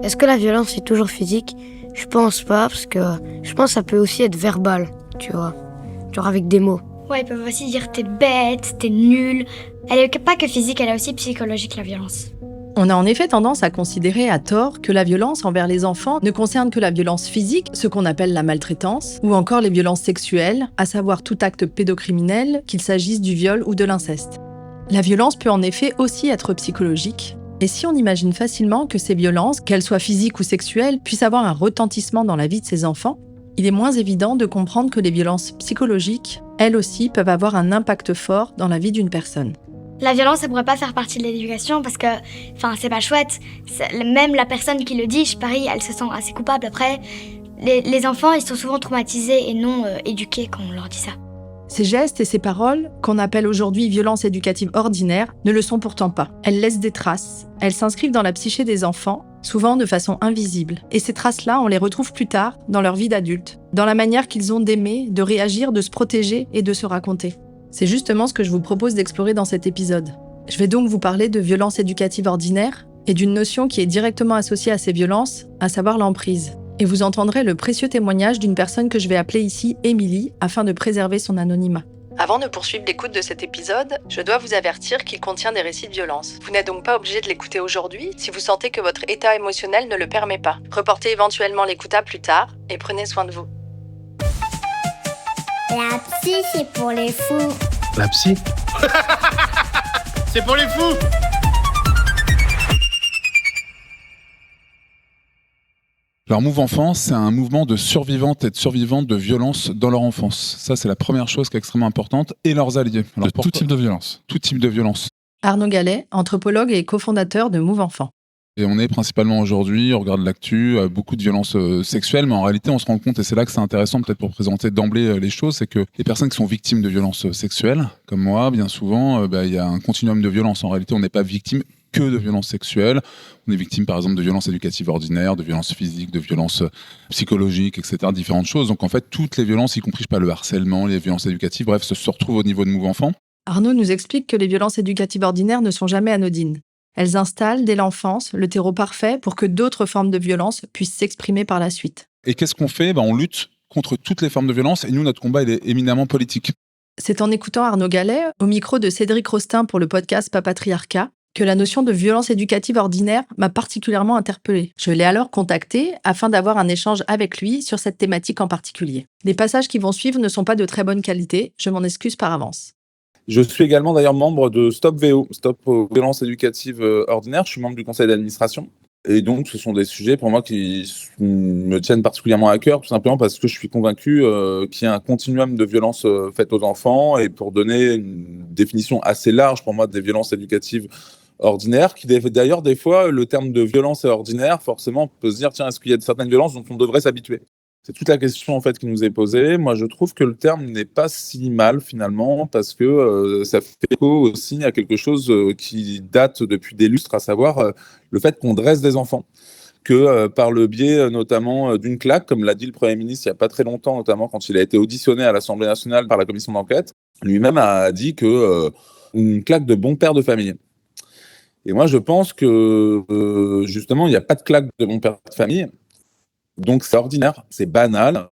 Est-ce que la violence est toujours physique ? Je pense pas, parce que je pense que ça peut aussi être verbal, tu vois. Genre avec des mots. Ouais, ils peuvent aussi dire t'es bête, t'es nul. Elle est pas que physique, elle est aussi psychologique, la violence. On a en effet tendance à considérer à tort que la violence envers les enfants ne concerne que la violence physique, ce qu'on appelle la maltraitance, ou encore les violences sexuelles, à savoir tout acte pédocriminel, qu'il s'agisse du viol ou de l'inceste. La violence peut en effet aussi être psychologique, et si on imagine facilement que ces violences, qu'elles soient physiques ou sexuelles, puissent avoir un retentissement dans la vie de ces enfants, il est moins évident de comprendre que les violences psychologiques, elles aussi, peuvent avoir un impact fort dans la vie d'une personne. La violence, ça pourrait pas faire partie de l'éducation parce que, c'est pas chouette. Même la personne qui le dit, je parie, elle se sent assez coupable après. Les enfants, ils sont souvent traumatisés et non éduqués quand on leur dit ça. Ces gestes et ces paroles, qu'on appelle aujourd'hui violences éducatives ordinaires, ne le sont pourtant pas. Elles laissent des traces, elles s'inscrivent dans la psyché des enfants, souvent de façon invisible. Et ces traces-là, on les retrouve plus tard, dans leur vie d'adulte, dans la manière qu'ils ont d'aimer, de réagir, de se protéger et de se raconter. C'est justement ce que je vous propose d'explorer dans cet épisode. Je vais donc vous parler de violences éducatives ordinaires et d'une notion qui est directement associée à ces violences, à savoir l'emprise. Et vous entendrez le précieux témoignage d'une personne que je vais appeler ici Émilie, afin de préserver son anonymat. Avant de poursuivre l'écoute de cet épisode, je dois vous avertir qu'il contient des récits de violence. Vous n'êtes donc pas obligé de l'écouter aujourd'hui si vous sentez que votre état émotionnel ne le permet pas. Reportez éventuellement l'écoute à plus tard et prenez soin de vous. La psy, c'est pour les fous. La psy c'est pour les fous. Alors Move Enfance, c'est un mouvement de survivantes et de survivants de violences dans leur enfance. Ça, c'est la première chose qui est extrêmement importante. Et leurs alliés. Alors, tout type de violence. Tout type de violence. Arnaud Gallet, anthropologue et cofondateur de Move Enfant. Et on est principalement aujourd'hui, on regarde l'actu, beaucoup de violences sexuelles, mais en réalité on se rend compte, et c'est là que c'est intéressant peut-être pour présenter d'emblée les choses, c'est que les personnes qui sont victimes de violences sexuelles, comme moi, bien souvent, il y a un continuum de violences. En réalité, on n'est pas victime que de violences sexuelles, on est victime par exemple de violences éducatives ordinaires, de violences physiques, de violences psychologiques, etc., différentes choses. Donc en fait, toutes les violences, y compris le harcèlement, les violences éducatives, bref, se retrouvent au niveau de Move Enfant. Arnaud nous explique que les violences éducatives ordinaires ne sont jamais anodines. Elles installent, dès l'enfance, le terreau parfait pour que d'autres formes de violence puissent s'exprimer par la suite. Et qu'est-ce qu'on fait ? On lutte contre toutes les formes de violence, et nous, notre combat, il est éminemment politique. C'est en écoutant Arnaud Gallet, au micro de Cédric Rostin pour le podcast Papatriarcat, que la notion de violence éducative ordinaire m'a particulièrement interpellée. Je l'ai alors contacté afin d'avoir un échange avec lui sur cette thématique en particulier. Les passages qui vont suivre ne sont pas de très bonne qualité, je m'en excuse par avance. Je suis également d'ailleurs membre de Stop VO, Stop aux violences éducatives ordinaires. Je suis membre du conseil d'administration. Et donc, ce sont des sujets pour moi qui me tiennent particulièrement à cœur, tout simplement parce que je suis convaincu qu'il y a un continuum de violences faites aux enfants. Et pour donner une définition assez large pour moi des violences éducatives ordinaires, qui d'ailleurs, des fois, le terme de violence ordinaire, forcément, on peut se dire, tiens, est-ce qu'il y a certaines violences dont on devrait s'habituer ? C'est toute la question en fait qui nous est posée. Moi, je trouve que le terme n'est pas si mal finalement parce que ça fait écho aussi à quelque chose qui date depuis des lustres, à savoir le fait qu'on dresse des enfants. Que par le biais notamment d'une claque, comme l'a dit le Premier ministre il n'y a pas très longtemps, notamment quand il a été auditionné à l'Assemblée nationale par la commission d'enquête, lui-même a dit que une claque de bon père de famille. Et moi, je pense que justement, il n'y a pas de claque de bon père de famille. Donc c'est ordinaire, c'est banal.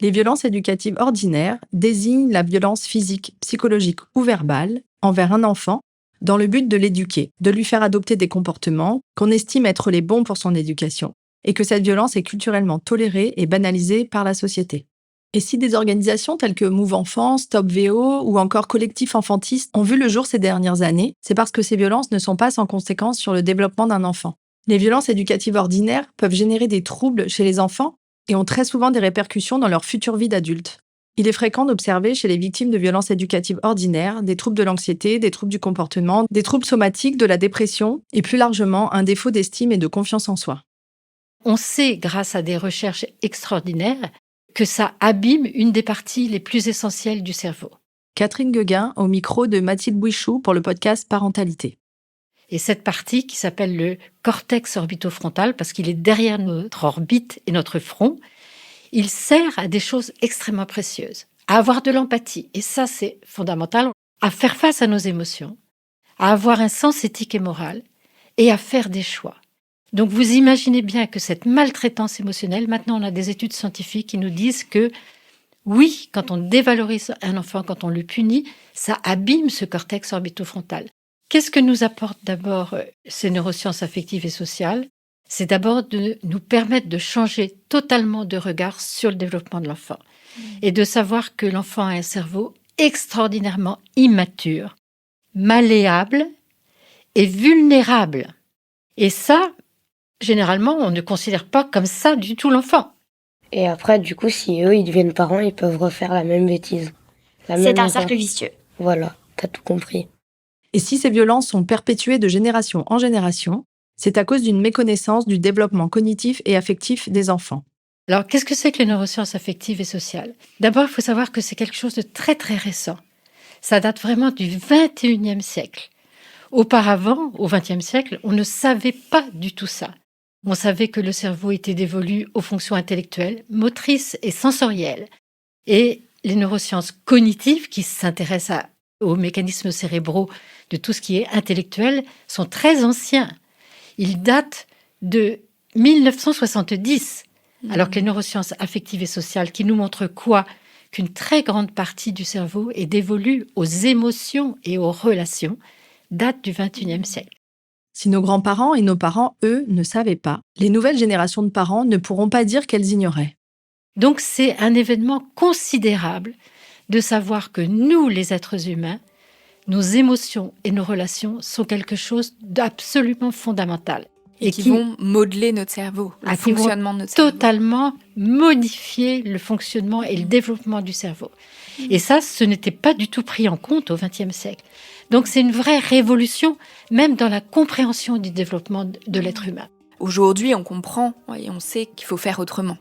Les violences éducatives ordinaires désignent la violence physique, psychologique ou verbale envers un enfant dans le but de l'éduquer, de lui faire adopter des comportements qu'on estime être les bons pour son éducation, et que cette violence est culturellement tolérée et banalisée par la société. Et si des organisations telles que Move Enfant, Stop VO ou encore Collectif Enfantiste ont vu le jour ces dernières années, c'est parce que ces violences ne sont pas sans conséquences sur le développement d'un enfant. Les violences éducatives ordinaires peuvent générer des troubles chez les enfants et ont très souvent des répercussions dans leur future vie d'adulte. Il est fréquent d'observer chez les victimes de violences éducatives ordinaires des troubles de l'anxiété, des troubles du comportement, des troubles somatiques, de la dépression et plus largement un défaut d'estime et de confiance en soi. On sait, grâce à des recherches extraordinaires, que ça abîme une des parties les plus essentielles du cerveau. Catherine Gueguin au micro de Mathilde Bouichou pour le podcast Parentalité. Et cette partie qui s'appelle le cortex orbitofrontal, parce qu'il est derrière notre orbite et notre front, il sert à des choses extrêmement précieuses, à avoir de l'empathie, et ça c'est fondamental, à faire face à nos émotions, à avoir un sens éthique et moral, et à faire des choix. Donc vous imaginez bien que cette maltraitance émotionnelle, maintenant on a des études scientifiques qui nous disent que oui, quand on dévalorise un enfant, quand on le punit, ça abîme ce cortex orbitofrontal. Qu'est-ce que nous apportent d'abord ces neurosciences affectives et sociales ? C'est d'abord de nous permettre de changer totalement de regard sur le développement de l'enfant et de savoir que l'enfant a un cerveau extraordinairement immature, malléable et vulnérable. Et ça, généralement, on ne considère pas comme ça du tout l'enfant. Et après, du coup, si eux, ils deviennent parents, ils peuvent refaire la même bêtise. C'est un cercle vicieux. Voilà, t'as tout compris. Et si ces violences sont perpétuées de génération en génération, c'est à cause d'une méconnaissance du développement cognitif et affectif des enfants. Alors, qu'est-ce que c'est que les neurosciences affectives et sociales ? D'abord, il faut savoir que c'est quelque chose de très, très récent. Ça date vraiment du 21e siècle. Auparavant, au 20e siècle, on ne savait pas du tout ça. On savait que le cerveau était dévolu aux fonctions intellectuelles, motrices et sensorielles. Et les neurosciences cognitives, qui s'intéressent aux mécanismes cérébraux de tout ce qui est intellectuel, sont très anciens. Ils datent de 1970, alors que les neurosciences affectives et sociales, qui nous montrent quoi ? Qu'une très grande partie du cerveau est dévolue aux émotions et aux relations, datent du 21e siècle. Si nos grands-parents et nos parents, eux, ne savaient pas, les nouvelles générations de parents ne pourront pas dire qu'elles ignoraient. Donc c'est un événement considérable de savoir que nous, les êtres humains, nos émotions et nos relations sont quelque chose d'absolument fondamental. Et qui vont modeler notre cerveau, le fonctionnement de notre cerveau. Totalement modifier le fonctionnement et le développement du cerveau. Et ça, ce n'était pas du tout pris en compte au XXe siècle. Donc c'est une vraie révolution, même dans la compréhension du développement de l'être humain. Aujourd'hui, on comprend et on sait qu'il faut faire autrement.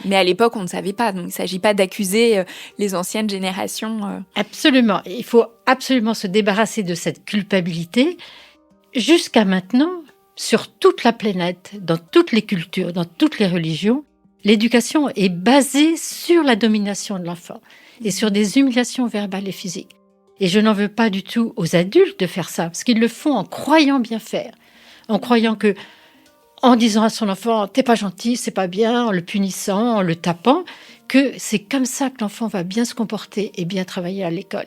Mais à l'époque, on ne savait pas. Donc il ne s'agit pas d'accuser les anciennes générations. Absolument. Il faut absolument se débarrasser de cette culpabilité. Jusqu'à maintenant, sur toute la planète, dans toutes les cultures, dans toutes les religions, l'éducation est basée sur la domination de l'enfant et sur des humiliations verbales et physiques. Et je n'en veux pas du tout aux adultes de faire ça, parce qu'ils le font en croyant bien faire, en croyant que, en disant à son enfant « t'es pas gentil, c'est pas bien », en le punissant, en le tapant, que c'est comme ça que l'enfant va bien se comporter et bien travailler à l'école.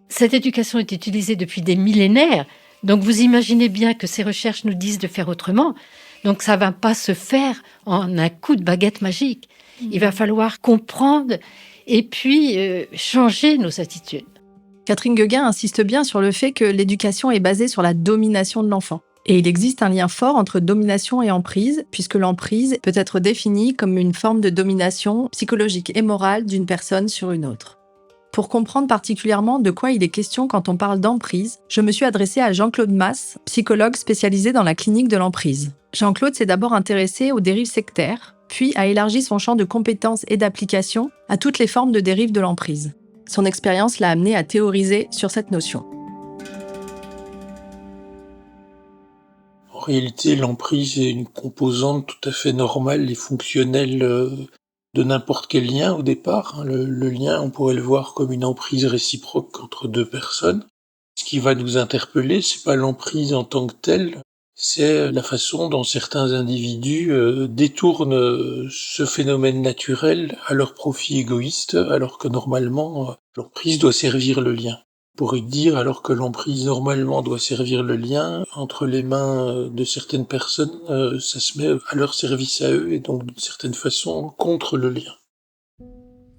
Cette éducation est utilisée depuis des millénaires. Donc vous imaginez bien que ces recherches nous disent de faire autrement. Donc ça ne va pas se faire en un coup de baguette magique. Il va falloir comprendre et puis changer nos attitudes. Catherine Gueguin insiste bien sur le fait que l'éducation est basée sur la domination de l'enfant. Et il existe un lien fort entre domination et emprise, puisque l'emprise peut être définie comme une forme de domination psychologique et morale d'une personne sur une autre. Pour comprendre particulièrement de quoi il est question quand on parle d'emprise, je me suis adressée à Jean-Claude Mas, psychologue spécialisé dans la clinique de l'emprise. Jean-Claude s'est d'abord intéressé aux dérives sectaires, puis a élargi son champ de compétences et d'application à toutes les formes de dérives de l'emprise. Son expérience l'a amené à théoriser sur cette notion. En réalité, l'emprise est une composante tout à fait normale et fonctionnelle de n'importe quel lien au départ. Le lien, on pourrait le voir comme une emprise réciproque entre deux personnes. Ce qui va nous interpeller, c'est pas l'emprise en tant que telle, c'est la façon dont certains individus détournent ce phénomène naturel à leur profit égoïste, alors que normalement, l'emprise doit servir le lien. On pourrait dire, alors que l'emprise normalement doit servir le lien, entre les mains de certaines personnes, ça se met à leur service à eux et donc d'une certaine façon contre le lien.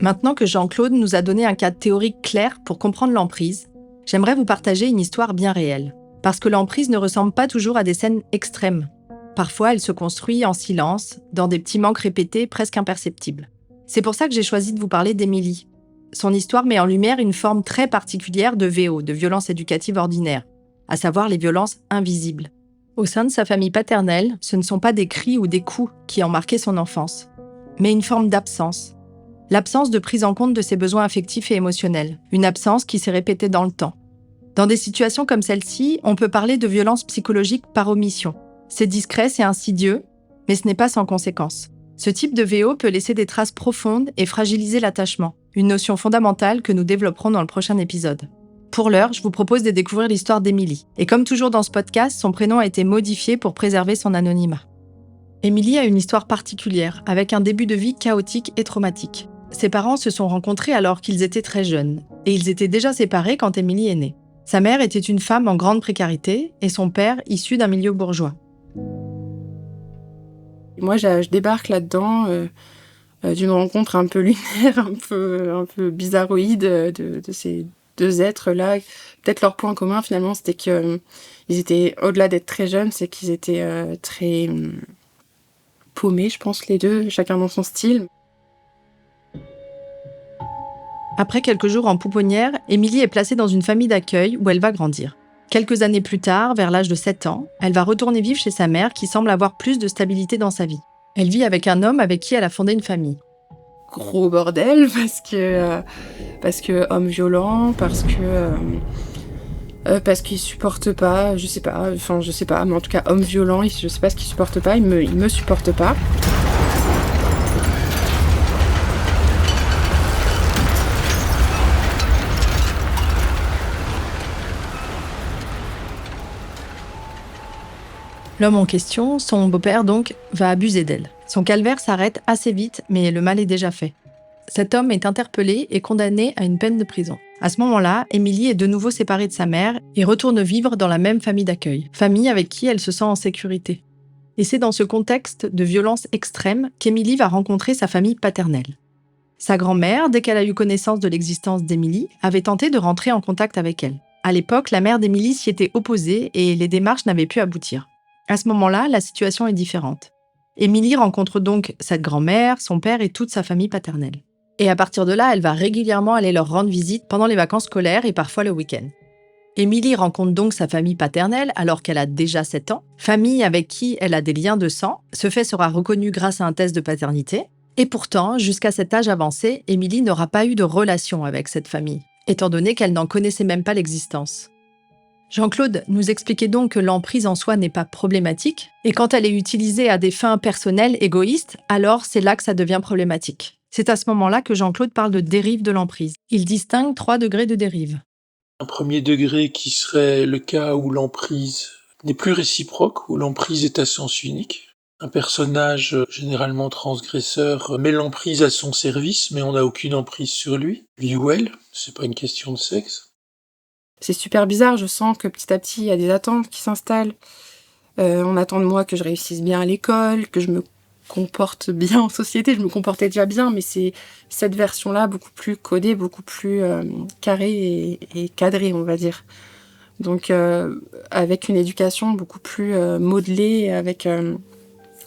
Maintenant que Jean-Claude nous a donné un cadre théorique clair pour comprendre l'emprise, j'aimerais vous partager une histoire bien réelle. Parce que l'emprise ne ressemble pas toujours à des scènes extrêmes. Parfois, elle se construit en silence, dans des petits manques répétés presque imperceptibles. C'est pour ça que j'ai choisi de vous parler d'Émilie. Son histoire met en lumière une forme très particulière de VO, de violence éducative ordinaire, à savoir les violences invisibles. Au sein de sa famille paternelle, ce ne sont pas des cris ou des coups qui ont marqué son enfance, mais une forme d'absence. L'absence de prise en compte de ses besoins affectifs et émotionnels, une absence qui s'est répétée dans le temps. Dans des situations comme celle-ci, on peut parler de violence psychologique par omission. C'est discret, c'est insidieux, mais ce n'est pas sans conséquence. Ce type de VO peut laisser des traces profondes et fragiliser l'attachement, une notion fondamentale que nous développerons dans le prochain épisode. Pour l'heure, je vous propose de découvrir l'histoire d'Émilie. Et comme toujours dans ce podcast, son prénom a été modifié pour préserver son anonymat. Émilie a une histoire particulière, avec un début de vie chaotique et traumatique. Ses parents se sont rencontrés alors qu'ils étaient très jeunes, et ils étaient déjà séparés quand Émilie est née. Sa mère était une femme en grande précarité, et son père issu d'un milieu bourgeois. Moi, je débarque là-dedans d'une rencontre un peu lunaire, un peu bizarroïde de ces deux êtres-là. Peut-être leur point commun, finalement, c'était qu'ils étaient, au-delà d'être très jeunes, c'est qu'ils étaient très paumés, je pense, les deux, chacun dans son style. Après quelques jours en pouponnière, Émilie est placée dans une famille d'accueil où elle va grandir. Quelques années plus tard, vers l'âge de 7 ans, elle va retourner vivre chez sa mère qui semble avoir plus de stabilité dans sa vie. Elle vit avec un homme avec qui elle a fondé une famille. Gros bordel, parce que homme violent, parce qu'il supporte pas, je sais pas, mais en tout cas homme violent, je sais pas ce qu'il supporte pas, il me supporte pas. L'homme en question, son beau-père donc, va abuser d'elle. Son calvaire s'arrête assez vite, mais le mal est déjà fait. Cet homme est interpellé et condamné à une peine de prison. À ce moment-là, Émilie est de nouveau séparée de sa mère et retourne vivre dans la même famille d'accueil, famille avec qui elle se sent en sécurité. Et c'est dans ce contexte de violence extrême qu'Émilie va rencontrer sa famille paternelle. Sa grand-mère, dès qu'elle a eu connaissance de l'existence d'Émilie, avait tenté de rentrer en contact avec elle. À l'époque, la mère d'Émilie s'y était opposée et les démarches n'avaient pu aboutir. À ce moment-là, la situation est différente. Émilie rencontre donc cette grand-mère, son père et toute sa famille paternelle. Et à partir de là, elle va régulièrement aller leur rendre visite pendant les vacances scolaires et parfois le week-end. Émilie rencontre donc sa famille paternelle alors qu'elle a déjà 7 ans, famille avec qui elle a des liens de sang. Ce fait sera reconnu grâce à un test de paternité. Et pourtant, jusqu'à cet âge avancé, Émilie n'aura pas eu de relation avec cette famille, étant donné qu'elle n'en connaissait même pas l'existence. Jean-Claude nous expliquait donc que l'emprise en soi n'est pas problématique, et quand elle est utilisée à des fins personnelles, égoïstes, alors c'est là que ça devient problématique. C'est à ce moment-là que Jean-Claude parle de dérive de l'emprise. Il distingue 3 degrés de dérive. Un premier degré qui serait le cas où l'emprise n'est plus réciproque, où l'emprise est à sens unique. Un personnage généralement transgresseur met l'emprise à son service, mais on n'a aucune emprise sur lui ou elle, c'est pas une question de sexe. C'est super bizarre, je sens que petit à petit, il y a des attentes qui s'installent. On attend de moi que je réussisse bien à l'école, que je me comporte bien en société. Je me comportais déjà bien, mais c'est cette version-là beaucoup plus codée, beaucoup plus carrée et cadrée, on va dire. Donc, avec une éducation beaucoup plus modelée, avec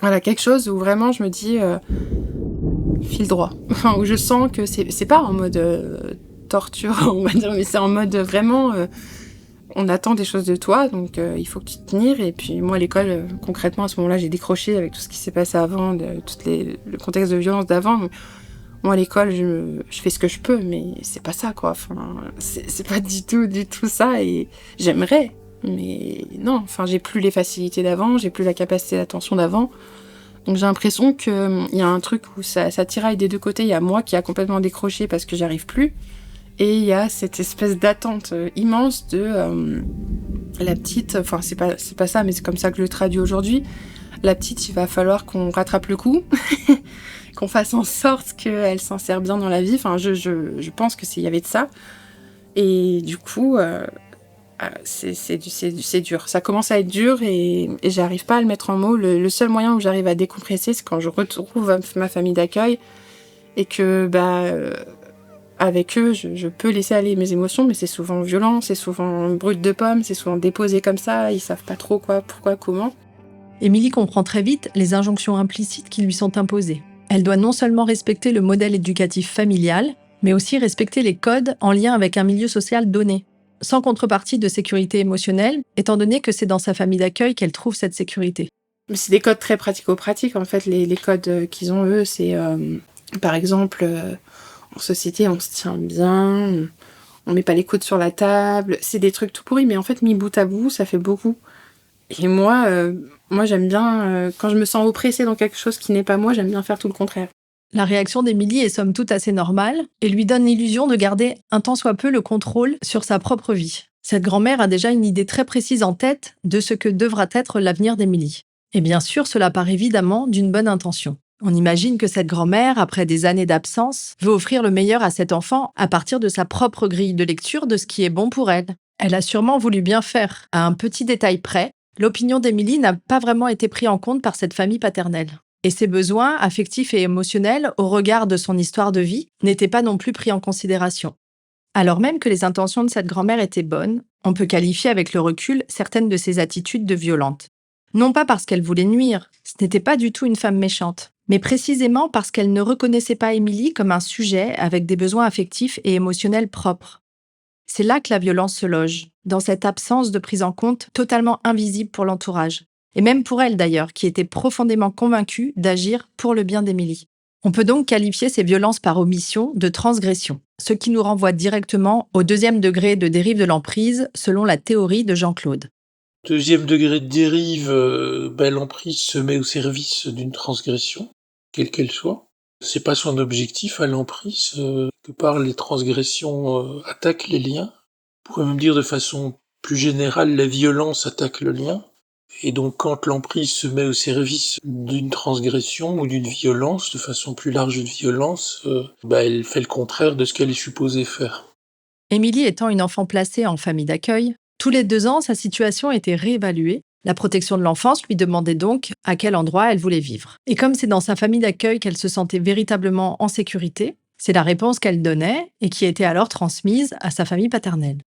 quelque chose où vraiment je me dis fil droit. Où je sens que c'est pas en mode torture, on va dire, mais c'est en mode vraiment on attend des choses de toi, donc il faut que tu te tenir. Et puis moi à l'école, concrètement à ce moment-là, j'ai décroché avec tout ce qui s'est passé avant, le contexte de violence d'avant. Moi à l'école, je fais ce que je peux, mais c'est pas ça quoi. Enfin, c'est pas du tout ça. Et j'aimerais, mais non. Enfin, j'ai plus les facilités d'avant, j'ai plus la capacité d'attention d'avant. Donc j'ai l'impression qu'il y a un truc où ça tiraille des deux côtés. Il y a moi qui a complètement décroché parce que j'y arrive plus. Et il y a cette espèce d'attente immense de la petite, enfin c'est pas ça, mais c'est comme ça que je le traduis aujourd'hui. La petite, il va falloir qu'on rattrape le coup, qu'on fasse en sorte qu'elle s'insère bien dans la vie. Enfin, je pense qu'il y avait de ça. Et du coup, c'est dur. Ça commence à être dur et j'arrive pas à le mettre en mots. Le seul moyen où j'arrive à décompresser, c'est quand je retrouve ma famille d'accueil et que avec eux, je peux laisser aller mes émotions, mais c'est souvent violent, c'est souvent brut de pomme, c'est souvent déposé comme ça, ils savent pas trop quoi, pourquoi, comment. Émilie comprend très vite les injonctions implicites qui lui sont imposées. Elle doit non seulement respecter le modèle éducatif familial, mais aussi respecter les codes en lien avec un milieu social donné, sans contrepartie de sécurité émotionnelle, étant donné que c'est dans sa famille d'accueil qu'elle trouve cette sécurité. Mais c'est des codes très pratico-pratiques, en fait, les codes qu'ils ont eux, c'est par exemple... en société, on se tient bien, on met pas les coudes sur la table, c'est des trucs tout pourris, mais en fait, mis bout à bout, ça fait beaucoup. Et moi j'aime bien, quand je me sens oppressée dans quelque chose qui n'est pas moi, j'aime bien faire tout le contraire. La réaction d'Émilie est somme toute assez normale et lui donne l'illusion de garder un tant soit peu le contrôle sur sa propre vie. Cette grand-mère a déjà une idée très précise en tête de ce que devra être l'avenir d'Émilie. Et bien sûr, cela part évidemment d'une bonne intention. On imagine que cette grand-mère, après des années d'absence, veut offrir le meilleur à cet enfant à partir de sa propre grille de lecture de ce qui est bon pour elle. Elle a sûrement voulu bien faire. À un petit détail près, l'opinion d'Émilie n'a pas vraiment été prise en compte par cette famille paternelle. Et ses besoins affectifs et émotionnels, au regard de son histoire de vie, n'étaient pas non plus pris en considération. Alors même que les intentions de cette grand-mère étaient bonnes, on peut qualifier avec le recul certaines de ses attitudes de violentes. Non pas parce qu'elle voulait nuire, ce n'était pas du tout une femme méchante, mais précisément parce qu'elle ne reconnaissait pas Émilie comme un sujet avec des besoins affectifs et émotionnels propres. C'est là que la violence se loge, dans cette absence de prise en compte totalement invisible pour l'entourage. Et même pour elle d'ailleurs, qui était profondément convaincue d'agir pour le bien d'Émilie. On peut donc qualifier ces violences par omission de transgression, ce qui nous renvoie directement au 2e degré de dérive de l'emprise selon la théorie de Jean-Claude. 2e degré de dérive, l'emprise se met au service d'une transgression, quelle qu'elle soit. C'est pas son objectif à l'emprise, que par les transgressions attaquent les liens. On pourrait même dire de façon plus générale, la violence attaque le lien. Et donc quand l'emprise se met au service d'une transgression ou d'une violence, de façon plus large de violence, elle fait le contraire de ce qu'elle est supposée faire. Émilie étant une enfant placée en famille d'accueil, tous les 2 ans, sa situation était réévaluée. La protection de l'enfance lui demandait donc à quel endroit elle voulait vivre. Et comme c'est dans sa famille d'accueil qu'elle se sentait véritablement en sécurité, c'est la réponse qu'elle donnait et qui était alors transmise à sa famille paternelle.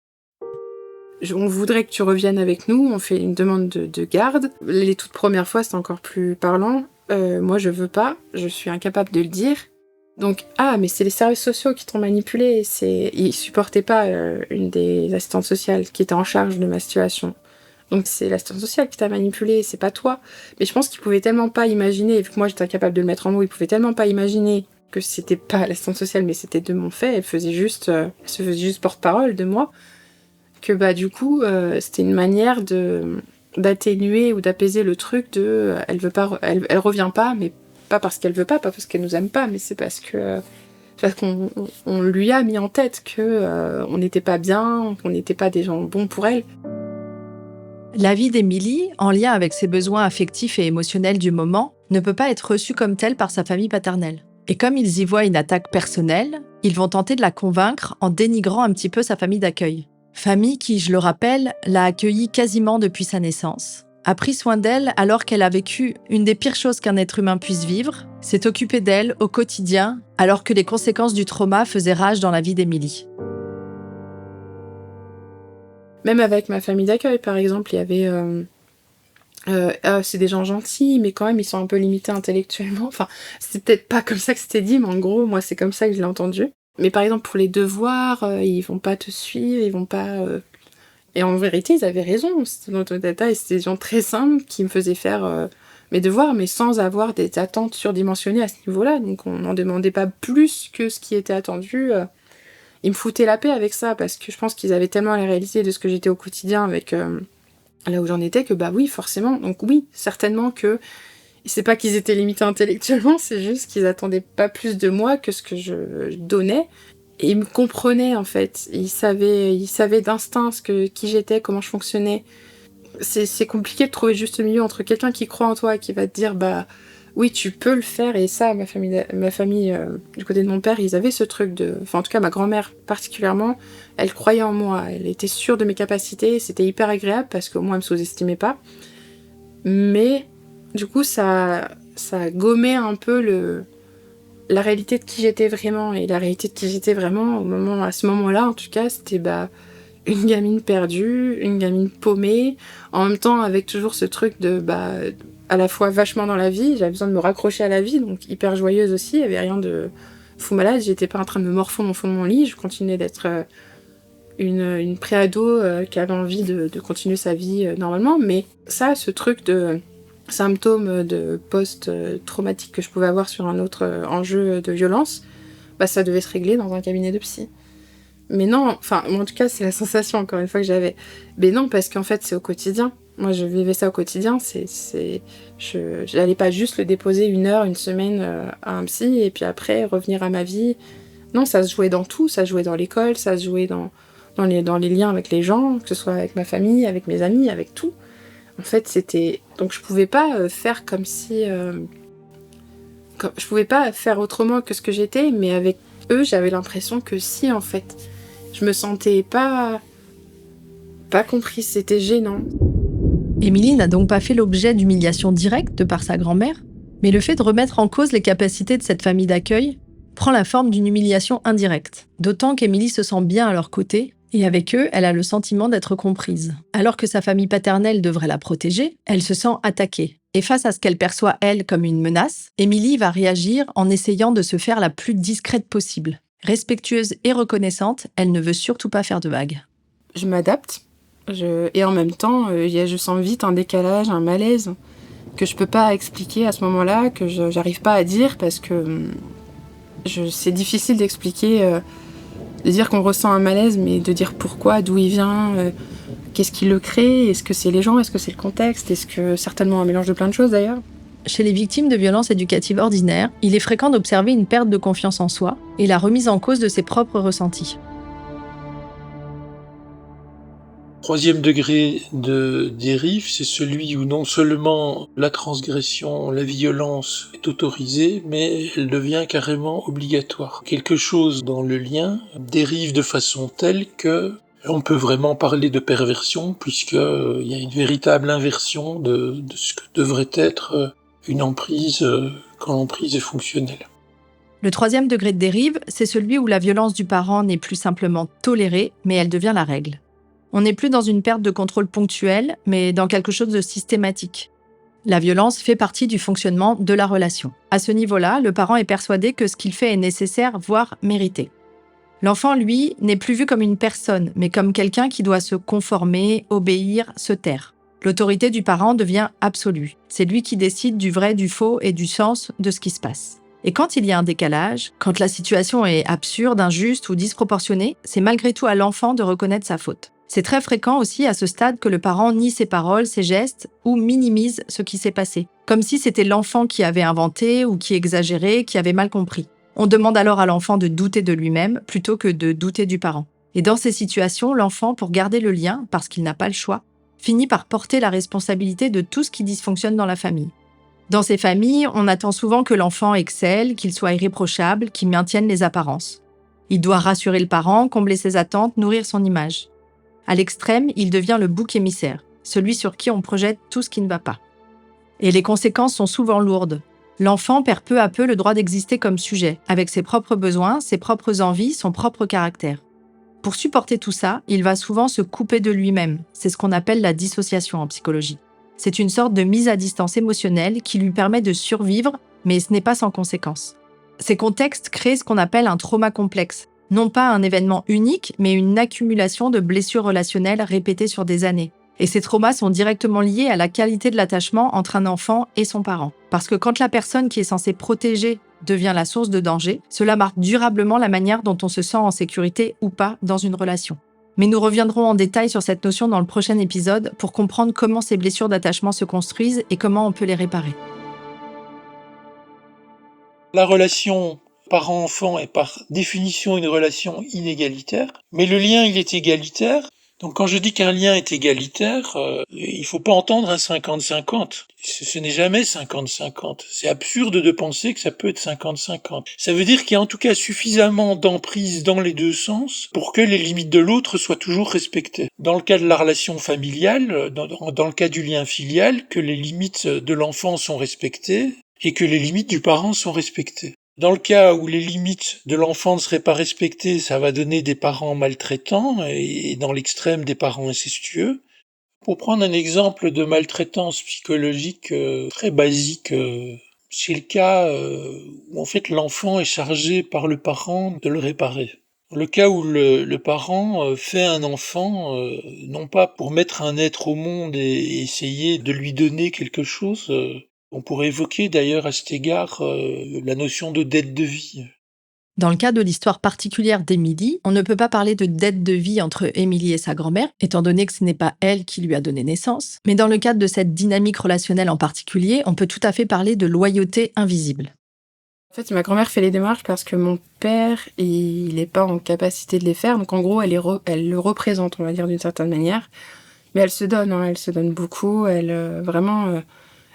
On voudrait que tu reviennes avec nous, on fait une demande de garde. Les toutes premières fois, c'est encore plus parlant. Moi, je veux pas, je suis incapable de le dire. Donc, mais c'est les services sociaux qui t'ont manipulé. Ils supportaient pas une des assistantes sociales qui était en charge de ma situation. Donc, c'est l'assistante sociale qui t'a manipulé, c'est pas toi. Mais je pense qu'ils pouvaient tellement pas imaginer, vu que moi j'étais incapable de le mettre en mots, ils pouvaient tellement pas imaginer que c'était pas l'assistante sociale, mais c'était de mon fait. Elle se faisait juste porte-parole de moi. Que du coup, c'était une manière d'atténuer ou d'apaiser le truc de elle veut pas, elle revient pas, mais pas parce qu'elle veut pas parce qu'elle nous aime pas, mais c'est parce qu'on lui a mis en tête que on n'était pas bien, qu'on n'était pas des gens bons pour elle. La vie d'Émilie, en lien avec ses besoins affectifs et émotionnels du moment, ne peut pas être reçue comme telle par sa famille paternelle. Et comme ils y voient une attaque personnelle, ils vont tenter de la convaincre en dénigrant un petit peu sa famille d'accueil. Famille qui, je le rappelle, l'a accueillie quasiment depuis sa naissance, a pris soin d'elle alors qu'elle a vécu une des pires choses qu'un être humain puisse vivre, s'est occupée d'elle au quotidien alors que les conséquences du trauma faisaient rage dans la vie d'Émilie. Même avec ma famille d'accueil, par exemple, il y avait... c'est des gens gentils, mais quand même, ils sont un peu limités intellectuellement. Enfin, c'est peut-être pas comme ça que c'était dit, mais en gros, moi, c'est comme ça que je l'ai entendu. Mais par exemple, pour les devoirs, ils vont pas te suivre, ils vont pas... Et en vérité, ils avaient raison. C'était notre data, et c'était des gens très simples qui me faisaient faire mes devoirs, mais sans avoir des attentes surdimensionnées à ce niveau-là. Donc, on n'en demandait pas plus que ce qui était attendu. Ils me foutaient la paix avec ça, parce que je pense qu'ils avaient tellement la réalité de ce que j'étais au quotidien avec là où j'en étais, que oui, forcément. Donc oui, certainement que c'est pas qu'ils étaient limités intellectuellement, c'est juste qu'ils attendaient pas plus de moi que ce que je donnais. Et ils me comprenaient, en fait. Ils savaient d'instinct qui j'étais, comment je fonctionnais. C'est compliqué de trouver juste le milieu entre quelqu'un qui croit en toi, qui va te dire, oui, tu peux le faire. Et ça, ma famille du côté de mon père, ils avaient ce truc de... Enfin, en tout cas, ma grand-mère particulièrement, elle croyait en moi. Elle était sûre de mes capacités. C'était hyper agréable parce qu'au moins, elle me sous-estimait pas. Mais, du coup, ça gommait un peu la réalité de qui j'étais vraiment. Et la réalité de qui j'étais vraiment, à ce moment-là, en tout cas, c'était une gamine perdue, une gamine paumée, en même temps avec toujours ce truc de... à la fois vachement dans la vie, j'avais besoin de me raccrocher à la vie, donc hyper joyeuse aussi, il n'y avait rien de fou malade, j'étais pas en train de me morfondre au fond de mon lit, je continuais d'être une pré-ado qui avait envie de continuer sa vie normalement, mais ça, ce truc de symptômes de post-traumatique que je pouvais avoir sur un autre enjeu de violence, ça devait se régler dans un cabinet de psy. Mais non, en tout cas, c'est la sensation, encore une fois, que j'avais. Mais non, parce qu'en fait, c'est au quotidien. Moi, je vivais ça au quotidien. Je n'allais pas juste le déposer 1 heure, 1 semaine à un psy et puis après revenir à ma vie. Non, ça se jouait dans tout. Ça se jouait dans l'école, ça se jouait dans les liens avec les gens, que ce soit avec ma famille, avec mes amis, avec tout. En fait, c'était... Donc je pouvais pas faire comme si... Je pouvais pas faire autrement que ce que j'étais, mais avec eux, j'avais l'impression que si, en fait. Je me sentais pas comprise, c'était gênant. Émilie n'a donc pas fait l'objet d'humiliations directes de par sa grand-mère, mais le fait de remettre en cause les capacités de cette famille d'accueil prend la forme d'une humiliation indirecte, d'autant qu'Émilie se sent bien à leur côté, et avec eux, elle a le sentiment d'être comprise. Alors que sa famille paternelle devrait la protéger, elle se sent attaquée. Et face à ce qu'elle perçoit, elle, comme une menace, Émilie va réagir en essayant de se faire la plus discrète possible. Respectueuse et reconnaissante, elle ne veut surtout pas faire de vagues. Je m'adapte, et en même temps, je sens vite un décalage, un malaise, que je peux pas expliquer à ce moment-là, que j'arrive pas à dire, parce que c'est difficile d'expliquer, de dire qu'on ressent un malaise, mais de dire pourquoi, d'où il vient, qu'est-ce qui le crée, est-ce que c'est les gens, est-ce que c'est le contexte, est-ce que certainement un mélange de plein de choses d'ailleurs. Chez les victimes de violences éducatives ordinaires, il est fréquent d'observer une perte de confiance en soi et la remise en cause de ses propres ressentis. 3e degré de dérive, c'est celui où non seulement la transgression, la violence est autorisée, mais elle devient carrément obligatoire. Quelque chose dans le lien dérive de façon telle que on peut vraiment parler de perversion, puisqu'il y a une véritable inversion de ce que devrait être une emprise quand l'emprise est fonctionnelle. Le 3e degré de dérive, c'est celui où la violence du parent n'est plus simplement tolérée, mais elle devient la règle. On n'est plus dans une perte de contrôle ponctuelle, mais dans quelque chose de systématique. La violence fait partie du fonctionnement de la relation. À ce niveau-là, le parent est persuadé que ce qu'il fait est nécessaire, voire mérité. L'enfant, lui, n'est plus vu comme une personne, mais comme quelqu'un qui doit se conformer, obéir, se taire. L'autorité du parent devient absolue. C'est lui qui décide du vrai, du faux et du sens de ce qui se passe. Et quand il y a un décalage, quand la situation est absurde, injuste ou disproportionnée, c'est malgré tout à l'enfant de reconnaître sa faute. C'est très fréquent aussi à ce stade que le parent nie ses paroles, ses gestes ou minimise ce qui s'est passé, comme si c'était l'enfant qui avait inventé ou qui exagérait, qui avait mal compris. On demande alors à l'enfant de douter de lui-même plutôt que de douter du parent. Et dans ces situations, l'enfant, pour garder le lien, parce qu'il n'a pas le choix, finit par porter la responsabilité de tout ce qui dysfonctionne dans la famille. Dans ces familles, on attend souvent que l'enfant excelle, qu'il soit irréprochable, qu'il maintienne les apparences. Il doit rassurer le parent, combler ses attentes, nourrir son image. À l'extrême, il devient le bouc émissaire, celui sur qui on projette tout ce qui ne va pas. Et les conséquences sont souvent lourdes. L'enfant perd peu à peu le droit d'exister comme sujet, avec ses propres besoins, ses propres envies, son propre caractère. Pour supporter tout ça, il va souvent se couper de lui-même. C'est ce qu'on appelle la dissociation en psychologie. C'est une sorte de mise à distance émotionnelle qui lui permet de survivre, mais ce n'est pas sans conséquences. Ces contextes créent ce qu'on appelle un trauma complexe. Non pas un événement unique, mais une accumulation de blessures relationnelles répétées sur des années. Et ces traumas sont directement liés à la qualité de l'attachement entre un enfant et son parent. Parce que quand la personne qui est censée protéger devient la source de danger, cela marque durablement la manière dont on se sent en sécurité ou pas dans une relation. Mais nous reviendrons en détail sur cette notion dans le prochain épisode pour comprendre comment ces blessures d'attachement se construisent et comment on peut les réparer. La relation parent-enfant est par définition une relation inégalitaire, mais le lien il est égalitaire. Donc quand je dis qu'un lien est égalitaire, il faut pas entendre un 50-50. Ce n'est jamais 50-50. C'est absurde de penser que ça peut être 50-50. Ça veut dire qu'il y a en tout cas suffisamment d'emprise dans les deux sens pour que les limites de l'autre soient toujours respectées. Dans le cas de la relation familiale, dans le cas du lien filial, que les limites de l'enfant sont respectées et que les limites du parent sont respectées. Dans le cas où les limites de l'enfant ne seraient pas respectées, ça va donner des parents maltraitants et dans l'extrême des parents incestueux. Pour prendre un exemple de maltraitance psychologique très basique, c'est le cas où en fait l'enfant est chargé par le parent de le réparer. Le cas où le parent fait un enfant, non pas pour mettre un être au monde et essayer de lui donner quelque chose. On pourrait évoquer d'ailleurs à cet égard la notion de dette de vie. Dans le cas de l'histoire particulière d'Émilie, on ne peut pas parler de dette de vie entre Émilie et sa grand-mère, étant donné que ce n'est pas elle qui lui a donné naissance. Mais dans le cadre de cette dynamique relationnelle en particulier, on peut tout à fait parler de loyauté invisible. En fait, ma grand-mère fait les démarches parce que mon père, il n'est pas en capacité de les faire. Donc en gros, elle le représente, on va dire, d'une certaine manière. Mais elle se donne beaucoup.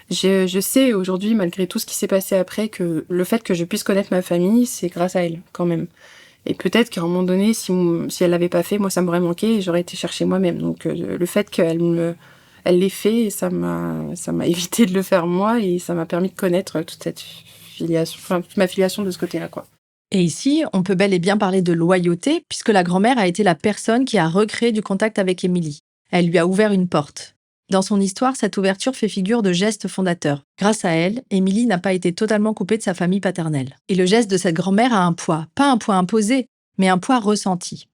Je sais aujourd'hui, malgré tout ce qui s'est passé après, que le fait que je puisse connaître ma famille, c'est grâce à elle, quand même. Et peut-être qu'à un moment donné, si elle l'avait pas fait, moi, ça m'aurait manqué et j'aurais été chercher moi-même. Donc le fait qu'elle l'ait fait, ça m'a évité de le faire moi et ça m'a permis de connaître toute cette filiation, enfin, toute ma filiation de ce côté-là, quoi. Et ici, on peut bel et bien parler de loyauté, puisque la grand-mère a été la personne qui a recréé du contact avec Émilie. Elle lui a ouvert une porte. Dans son histoire, cette ouverture fait figure de geste fondateur. Grâce à elle, Émilie n'a pas été totalement coupée de sa famille paternelle. Et le geste de cette grand-mère a un poids, pas un poids imposé, mais un poids ressenti.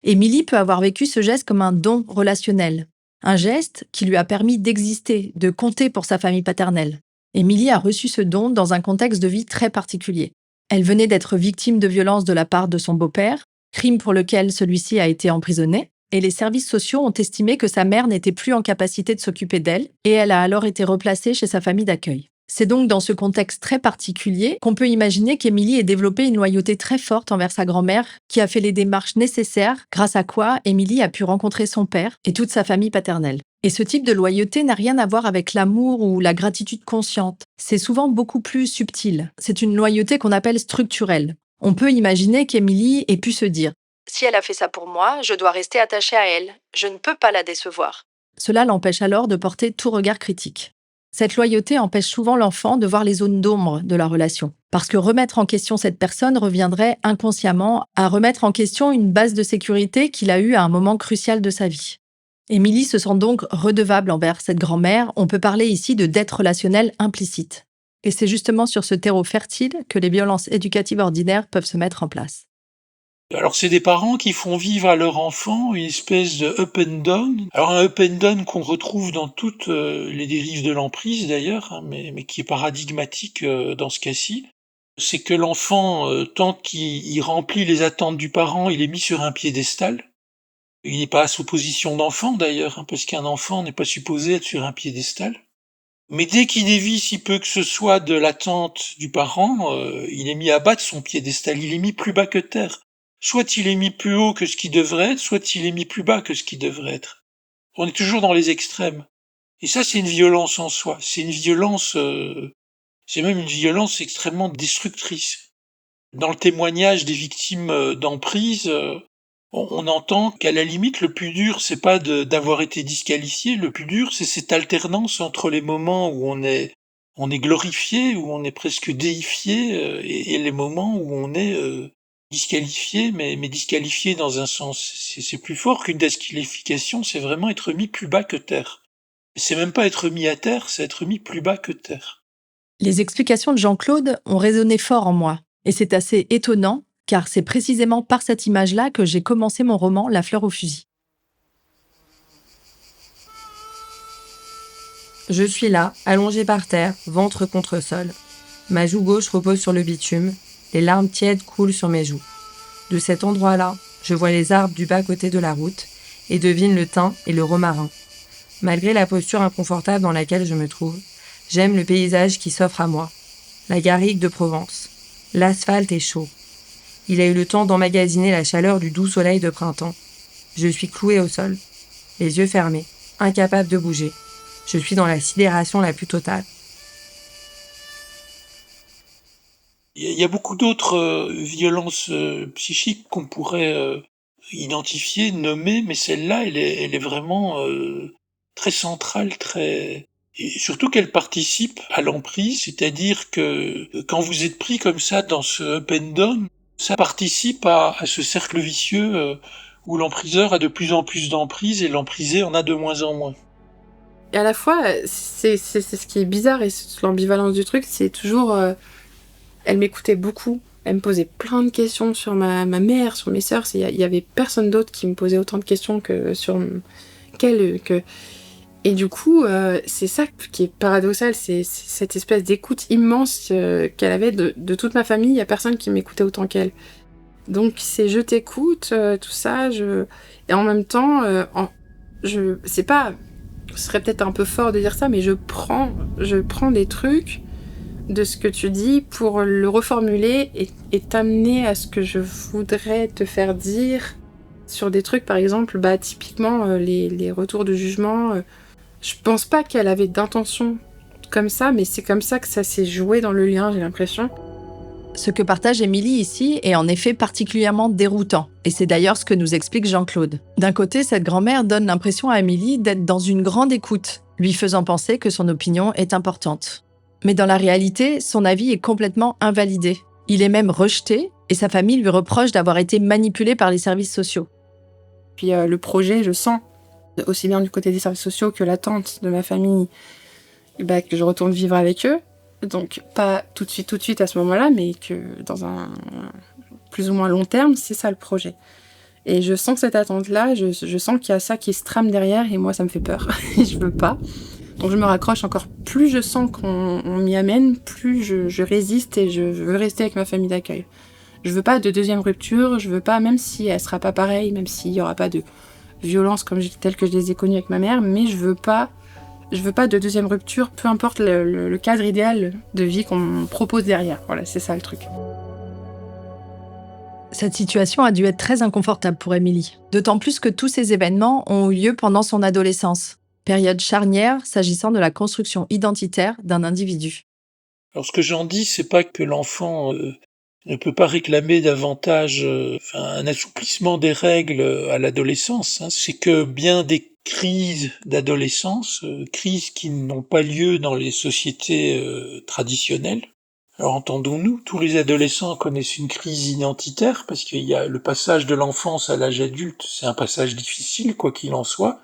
Émilie peut avoir vécu ce geste comme un don relationnel, un geste qui lui a permis d'exister, de compter pour sa famille paternelle. Émilie a reçu ce don dans un contexte de vie très particulier. Elle venait d'être victime de violences de la part de son beau-père, crime pour lequel celui-ci a été emprisonné, et les services sociaux ont estimé que sa mère n'était plus en capacité de s'occuper d'elle, et elle a alors été replacée chez sa famille d'accueil. C'est donc dans ce contexte très particulier qu'on peut imaginer qu'Émilie ait développé une loyauté très forte envers sa grand-mère, qui a fait les démarches nécessaires, grâce à quoi Émilie a pu rencontrer son père et toute sa famille paternelle. Et ce type de loyauté n'a rien à voir avec l'amour ou la gratitude consciente. C'est souvent beaucoup plus subtil. C'est une loyauté qu'on appelle structurelle. On peut imaginer qu'Émilie ait pu se dire « Si elle a fait ça pour moi, je dois rester attachée à elle. Je ne peux pas la décevoir. » Cela l'empêche alors de porter tout regard critique. Cette loyauté empêche souvent l'enfant de voir les zones d'ombre de la relation. Parce que remettre en question cette personne reviendrait inconsciemment à remettre en question une base de sécurité qu'il a eue à un moment crucial de sa vie. Émilie se sent donc redevable envers cette grand-mère. On peut parler ici de dette relationnelle implicite. Et c'est justement sur ce terreau fertile que les violences éducatives ordinaires peuvent se mettre en place. Alors c'est des parents qui font vivre à leur enfant une espèce de up and down. Alors un up and down qu'on retrouve dans toutes les dérives de l'emprise d'ailleurs, hein, mais qui est paradigmatique dans ce cas-ci. C'est que l'enfant, tant qu'il remplit les attentes du parent, il est mis sur un piédestal. Il n'est pas sous position d'enfant d'ailleurs, hein, parce qu'un enfant n'est pas supposé être sur un piédestal. Mais dès qu'il dévie si peu que ce soit de l'attente du parent, il est mis à bas de son piédestal, il est mis plus bas que terre. Soit il est mis plus haut que ce qui devrait être, soit il est mis plus bas que ce qui devrait être. On est toujours dans les extrêmes. Et ça, c'est une violence en soi. C'est une violence, c'est même une violence extrêmement destructrice. Dans le témoignage des victimes d'emprise, on entend qu'à la limite, le plus dur, c'est pas d'avoir été disqualifié. Le plus dur, c'est cette alternance entre les moments où on est glorifié, où on est presque déifié, et les moments où on est disqualifié, mais disqualifié dans un sens. C'est plus fort qu'une disqualification, c'est vraiment être mis plus bas que terre. C'est même pas être mis à terre, c'est être mis plus bas que terre. Les explications de Jean-Claude ont résonné fort en moi. Et c'est assez étonnant, car c'est précisément par cette image-là que j'ai commencé mon roman La fleur au fusil. Je suis là, allongée par terre, ventre contre sol. Ma joue gauche repose sur le bitume, les larmes tièdes coulent sur mes joues. De cet endroit-là, je vois les arbres du bas-côté de la route et devine le thym et le romarin. Malgré la posture inconfortable dans laquelle je me trouve, j'aime le paysage qui s'offre à moi. La garrigue de Provence. L'asphalte est chaud. Il a eu le temps d'emmagasiner la chaleur du doux soleil de printemps. Je suis clouée au sol, les yeux fermés, incapable de bouger. Je suis dans la sidération la plus totale. Il y a beaucoup d'autres violences psychiques qu'on pourrait identifier, nommer, mais celle-là, elle est vraiment très centrale, et surtout qu'elle participe à l'emprise, c'est-à-dire que quand vous êtes pris comme ça dans ce up and down, ça participe à ce cercle vicieux où l'empriseur a de plus en plus d'emprise et l'emprisé en a de moins en moins. Et à la fois, c'est ce qui est bizarre et l'ambivalence du truc, c'est toujours... Elle m'écoutait beaucoup, elle me posait plein de questions sur ma mère, sur mes sœurs. Il y avait personne d'autre qui me posait autant de questions que sur qu'elle. Et du coup, c'est ça qui est paradoxal, c'est cette espèce d'écoute immense qu'elle avait de toute ma famille. Il n'y a personne qui m'écoutait autant qu'elle. Donc c'est je t'écoute, tout ça, et en même temps, c'est pas, ce serait peut-être un peu fort de dire ça, mais je prends des trucs de ce que tu dis pour le reformuler et t'amener à ce que je voudrais te faire dire sur des trucs, par exemple, typiquement les retours de jugement. Je pense pas qu'elle avait d'intention comme ça, mais c'est comme ça que ça s'est joué dans le lien, j'ai l'impression. Ce que partage Émilie ici est en effet particulièrement déroutant, et c'est d'ailleurs ce que nous explique Jean-Claude. D'un côté, cette grand-mère donne l'impression à Émilie d'être dans une grande écoute, lui faisant penser que son opinion est importante. Mais dans la réalité, son avis est complètement invalidé. Il est même rejeté, et sa famille lui reproche d'avoir été manipulée par les services sociaux. Puis le projet, je sens, aussi bien du côté des services sociaux que l'attente de ma famille, que je retourne vivre avec eux. Donc pas tout de suite à ce moment-là, mais que dans un plus ou moins long terme, c'est ça le projet. Et je sens cette attente-là, je sens qu'il y a ça qui se trame derrière, et moi ça me fait peur. Je veux pas. Donc je me raccroche encore. Plus je sens qu'on m'y amène, plus je résiste et je veux rester avec ma famille d'accueil. Je veux pas de deuxième rupture, je veux pas, même si elle sera pas pareille, même s'il y aura pas de violence telle que je les ai connues avec ma mère, mais je veux pas de deuxième rupture, peu importe le cadre idéal de vie qu'on me propose derrière. Voilà, c'est ça le truc. Cette situation a dû être très inconfortable pour Émilie, d'autant plus que tous ces événements ont eu lieu pendant son adolescence, période charnière s'agissant de la construction identitaire d'un individu. Alors ce que j'en dis, c'est pas que l'enfant ne peut pas réclamer davantage un assouplissement des règles à l'adolescence, hein. C'est que bien des crises d'adolescence, crises qui n'ont pas lieu dans les sociétés traditionnelles. Alors entendons-nous, tous les adolescents connaissent une crise identitaire, parce qu'il y a le passage de l'enfance à l'âge adulte, c'est un passage difficile, quoi qu'il en soit,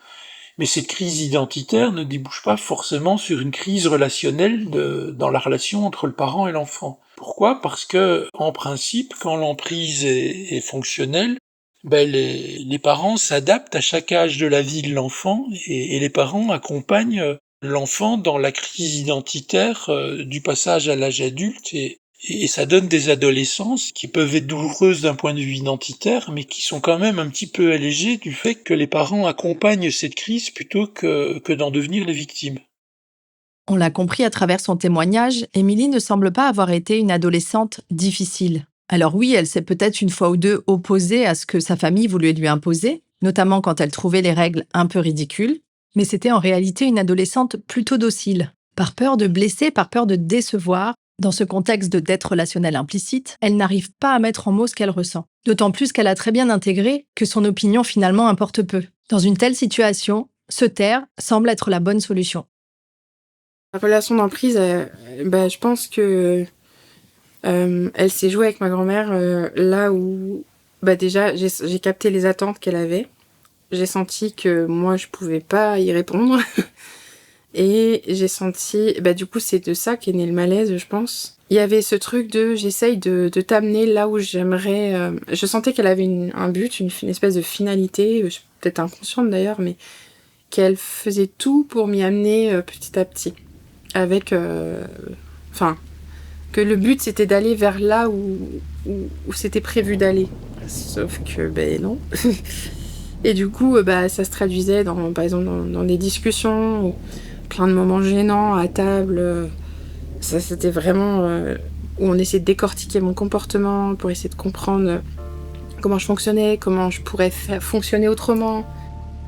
mais cette crise identitaire ne débouche pas forcément sur une crise relationnelle dans la relation entre le parent et l'enfant. Pourquoi ? Parce que, en principe, quand l'emprise est fonctionnelle, les parents s'adaptent à chaque âge de la vie de l'enfant et les parents accompagnent l'enfant dans la crise identitaire du passage à l'âge adulte et ça donne des adolescences qui peuvent être douloureuses d'un point de vue identitaire, mais qui sont quand même un petit peu allégées du fait que les parents accompagnent cette crise plutôt que d'en devenir les victimes. On l'a compris à travers son témoignage, Émilie ne semble pas avoir été une adolescente difficile. Alors oui, elle s'est peut-être une fois ou deux opposée à ce que sa famille voulait lui imposer, notamment quand elle trouvait les règles un peu ridicules, mais c'était en réalité une adolescente plutôt docile. Par peur de blesser, par peur de décevoir, dans ce contexte de dette relationnelle implicite, elle n'arrive pas à mettre en mots ce qu'elle ressent. D'autant plus qu'elle a très bien intégré que son opinion finalement importe peu. Dans une telle situation, se taire semble être la bonne solution. La relation d'emprise, je pense que elle s'est jouée avec ma grand-mère là où déjà j'ai capté les attentes qu'elle avait. J'ai senti que moi je pouvais pas y répondre. Et j'ai senti, du coup c'est de ça qu'est né le malaise, je pense. Il y avait ce truc de j'essaye de t'amener là où j'aimerais. Je sentais qu'elle avait un but, une espèce de finalité, peut-être inconsciente d'ailleurs, mais qu'elle faisait tout pour m'y amener petit à petit. Avec, que le but c'était d'aller vers là où c'était prévu d'aller. Sauf que non. Et du coup ça se traduisait par exemple dans des discussions ou plein de moments gênants à table. Ça c'était vraiment où on essayait de décortiquer mon comportement pour essayer de comprendre comment je fonctionnais, comment je pourrais fonctionner autrement.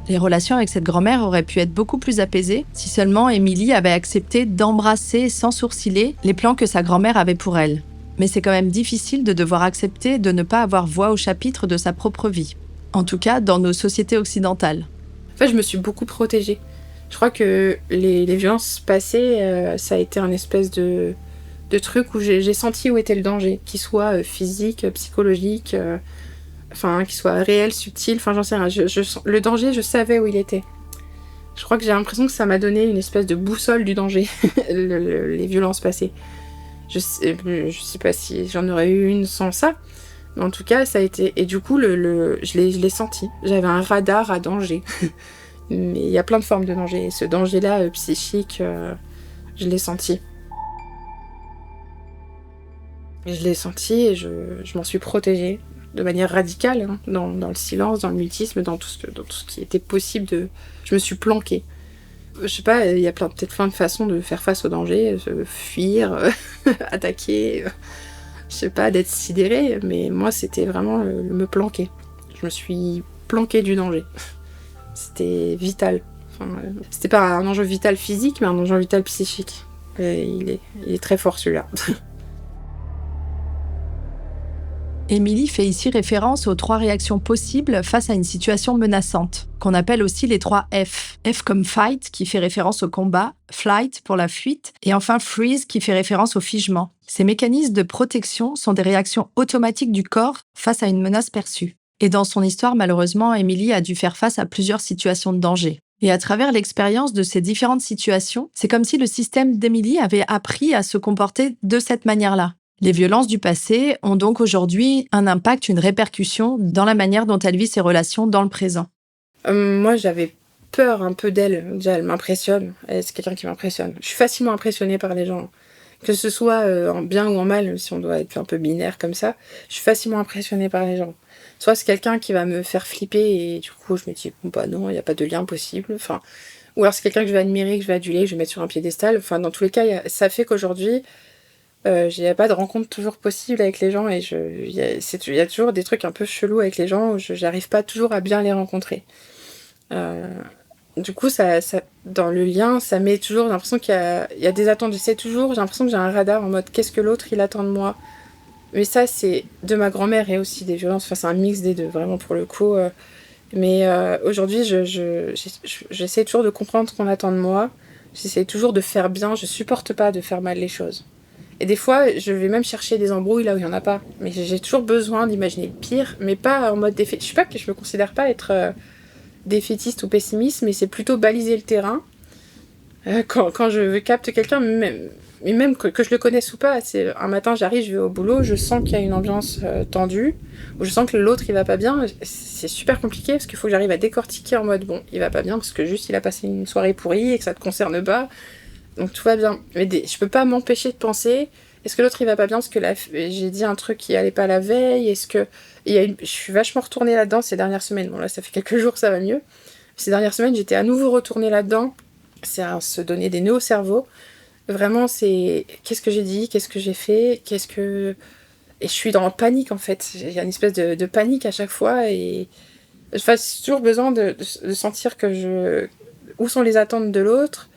Les relations avec cette grand-mère auraient pu être beaucoup plus apaisées si seulement Émilie avait accepté d'embrasser sans sourciller les plans que sa grand-mère avait pour elle. Mais c'est quand même difficile de devoir accepter de ne pas avoir voix au chapitre de sa propre vie. En tout cas, dans nos sociétés occidentales. En fait, je me suis beaucoup protégée. Je crois que les violences passées, ça a été un espèce de truc où j'ai senti où était le danger, qu'il soit physique, psychologique... qu'il soit réel, subtil, j'en sais rien. Le danger, je savais où il était. Je crois que j'ai l'impression que ça m'a donné une espèce de boussole du danger, les violences passées. Je sais pas si j'en aurais eu une sans ça, mais en tout cas, ça a été... Et du coup, je l'ai senti. J'avais un radar à danger Mais il y a plein de formes de danger. Et ce danger-là, psychique, je l'ai senti. Je l'ai senti et je m'en suis protégée de manière radicale, hein, dans le silence, dans le mutisme, dans tout ce qui était possible de... Je me suis planquée. Je sais pas, il y a peut-être plein de façons de faire face au danger, fuir, attaquer, je sais pas, d'être sidérée, mais moi c'était vraiment me planquer. Je me suis planquée du danger. C'était vital. Enfin, c'était pas un enjeu vital physique, mais un enjeu vital psychique. Et il est très fort celui-là. Émilie fait ici référence aux 3 réactions possibles face à une situation menaçante, qu'on appelle aussi les 3 F. F comme fight, qui fait référence au combat, flight pour la fuite, et enfin freeze, qui fait référence au figement. Ces mécanismes de protection sont des réactions automatiques du corps face à une menace perçue. Et dans son histoire, malheureusement, Émilie a dû faire face à plusieurs situations de danger. Et à travers l'expérience de ces différentes situations, c'est comme si le système d'Émilie avait appris à se comporter de cette manière-là. Les violences du passé ont donc aujourd'hui un impact, une répercussion dans la manière dont elle vit ses relations dans le présent. Moi, j'avais peur un peu d'elle. Déjà, elle m'impressionne. C'est quelqu'un qui m'impressionne. Je suis facilement impressionnée par les gens. Que ce soit en bien ou en mal, si on doit être un peu binaire comme ça, je suis facilement impressionnée par les gens. Soit c'est quelqu'un qui va me faire flipper et du coup, je me dis, bon, bah non, il n'y a pas de lien possible. Enfin, ou alors c'est quelqu'un que je vais admirer, que je vais aduler, que je vais mettre sur un piédestal. Enfin, dans tous les cas, ça fait qu'aujourd'hui, il n'y a pas de rencontre toujours possible avec les gens et il y a toujours des trucs un peu chelous avec les gens où j'arrive pas toujours à bien les rencontrer. Du coup, ça, dans le lien, ça met toujours l'impression qu'il y a des attentes. J'ai l'impression que j'ai un radar en mode qu'est-ce que l'autre il attend de moi. Mais ça, c'est de ma grand-mère et aussi des violences. Enfin, c'est un mix des deux, vraiment pour le coup. Mais aujourd'hui, j'essaie toujours de comprendre ce qu'on attend de moi. J'essaie toujours de faire bien. Je supporte pas de faire mal les choses. Et des fois, je vais même chercher des embrouilles là où il n'y en a pas. Mais j'ai toujours besoin d'imaginer le pire, mais pas en mode défaitiste. Je sais pas que je me considère pas être défaitiste ou pessimiste, mais c'est plutôt baliser le terrain. Quand je capte quelqu'un, même que je le connaisse ou pas, c'est un matin j'arrive, je vais au boulot, je sens qu'il y a une ambiance tendue, ou je sens que l'autre il va pas bien. C'est super compliqué parce qu'il faut que j'arrive à décortiquer en mode bon, il va pas bien parce que juste il a passé une soirée pourrie et que ça te concerne pas. Donc tout va bien. Mais je peux pas m'empêcher de penser, est-ce que l'autre il va pas bien parce que j'ai dit un truc qui allait pas la veille, je suis vachement retournée là-dedans ces dernières semaines. Bon là ça fait quelques jours ça va mieux. Ces dernières semaines j'étais à nouveau retournée là-dedans. C'est à se donner des nœuds au cerveau. Vraiment c'est qu'est-ce que j'ai dit, qu'est-ce que j'ai fait, et je suis dans la panique en fait. Il y a une espèce de panique à chaque fois et j'ai toujours besoin de sentir où sont les attentes de l'autre.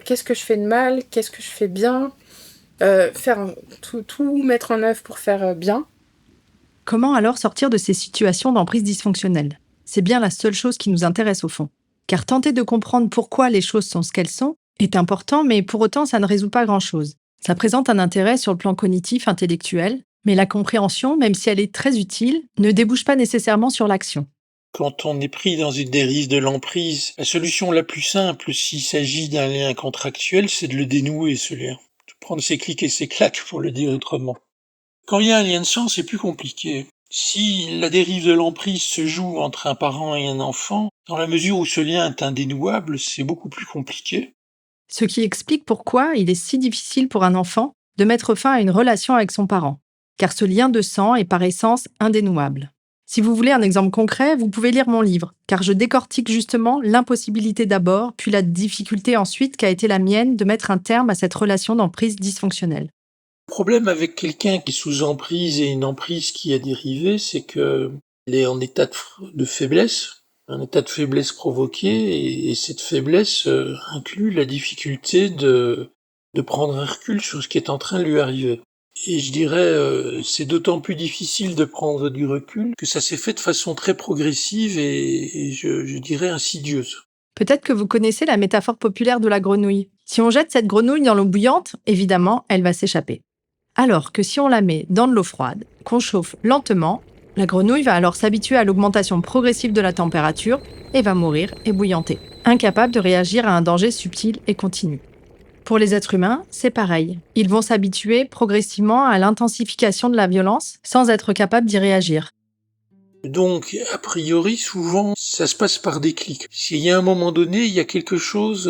Qu'est-ce que je fais de mal, qu'est-ce que je fais bien, tout mettre en œuvre pour faire bien. Comment alors sortir de ces situations d'emprise dysfonctionnelle ? C'est bien la seule chose qui nous intéresse au fond. Car tenter de comprendre pourquoi les choses sont ce qu'elles sont est important, mais pour autant ça ne résout pas grand-chose. Ça présente un intérêt sur le plan cognitif, intellectuel, mais la compréhension, même si elle est très utile, ne débouche pas nécessairement sur l'action. Quand on est pris dans une dérive de l'emprise, la solution la plus simple, s'il s'agit d'un lien contractuel, c'est de le dénouer, ce lien. De prendre ses clics et ses claques, pour le dire autrement. Quand il y a un lien de sang, c'est plus compliqué. Si la dérive de l'emprise se joue entre un parent et un enfant, dans la mesure où ce lien est indénouable, c'est beaucoup plus compliqué. Ce qui explique pourquoi il est si difficile pour un enfant de mettre fin à une relation avec son parent, car ce lien de sang est par essence indénouable. Si vous voulez un exemple concret, vous pouvez lire mon livre, car je décortique justement l'impossibilité d'abord, puis la difficulté ensuite qu'a été la mienne de mettre un terme à cette relation d'emprise dysfonctionnelle. Le problème avec quelqu'un qui est sous emprise et une emprise qui a dérivé, c'est qu'il est en état de faiblesse, un état de faiblesse provoqué, et cette faiblesse inclut la difficulté de prendre un recul sur ce qui est en train de lui arriver. Et je dirais, c'est d'autant plus difficile de prendre du recul que ça s'est fait de façon très progressive et je dirais insidieuse. Peut-être que vous connaissez la métaphore populaire de la grenouille. Si on jette cette grenouille dans l'eau bouillante, évidemment, elle va s'échapper. Alors que si on la met dans de l'eau froide, qu'on chauffe lentement, la grenouille va alors s'habituer à l'augmentation progressive de la température et va mourir ébouillanter, incapable de réagir à un danger subtil et continu. Pour les êtres humains, c'est pareil. Ils vont s'habituer progressivement à l'intensification de la violence sans être capables d'y réagir. Donc, a priori, souvent, ça se passe par déclic. S'il y a un moment donné, il y a quelque chose,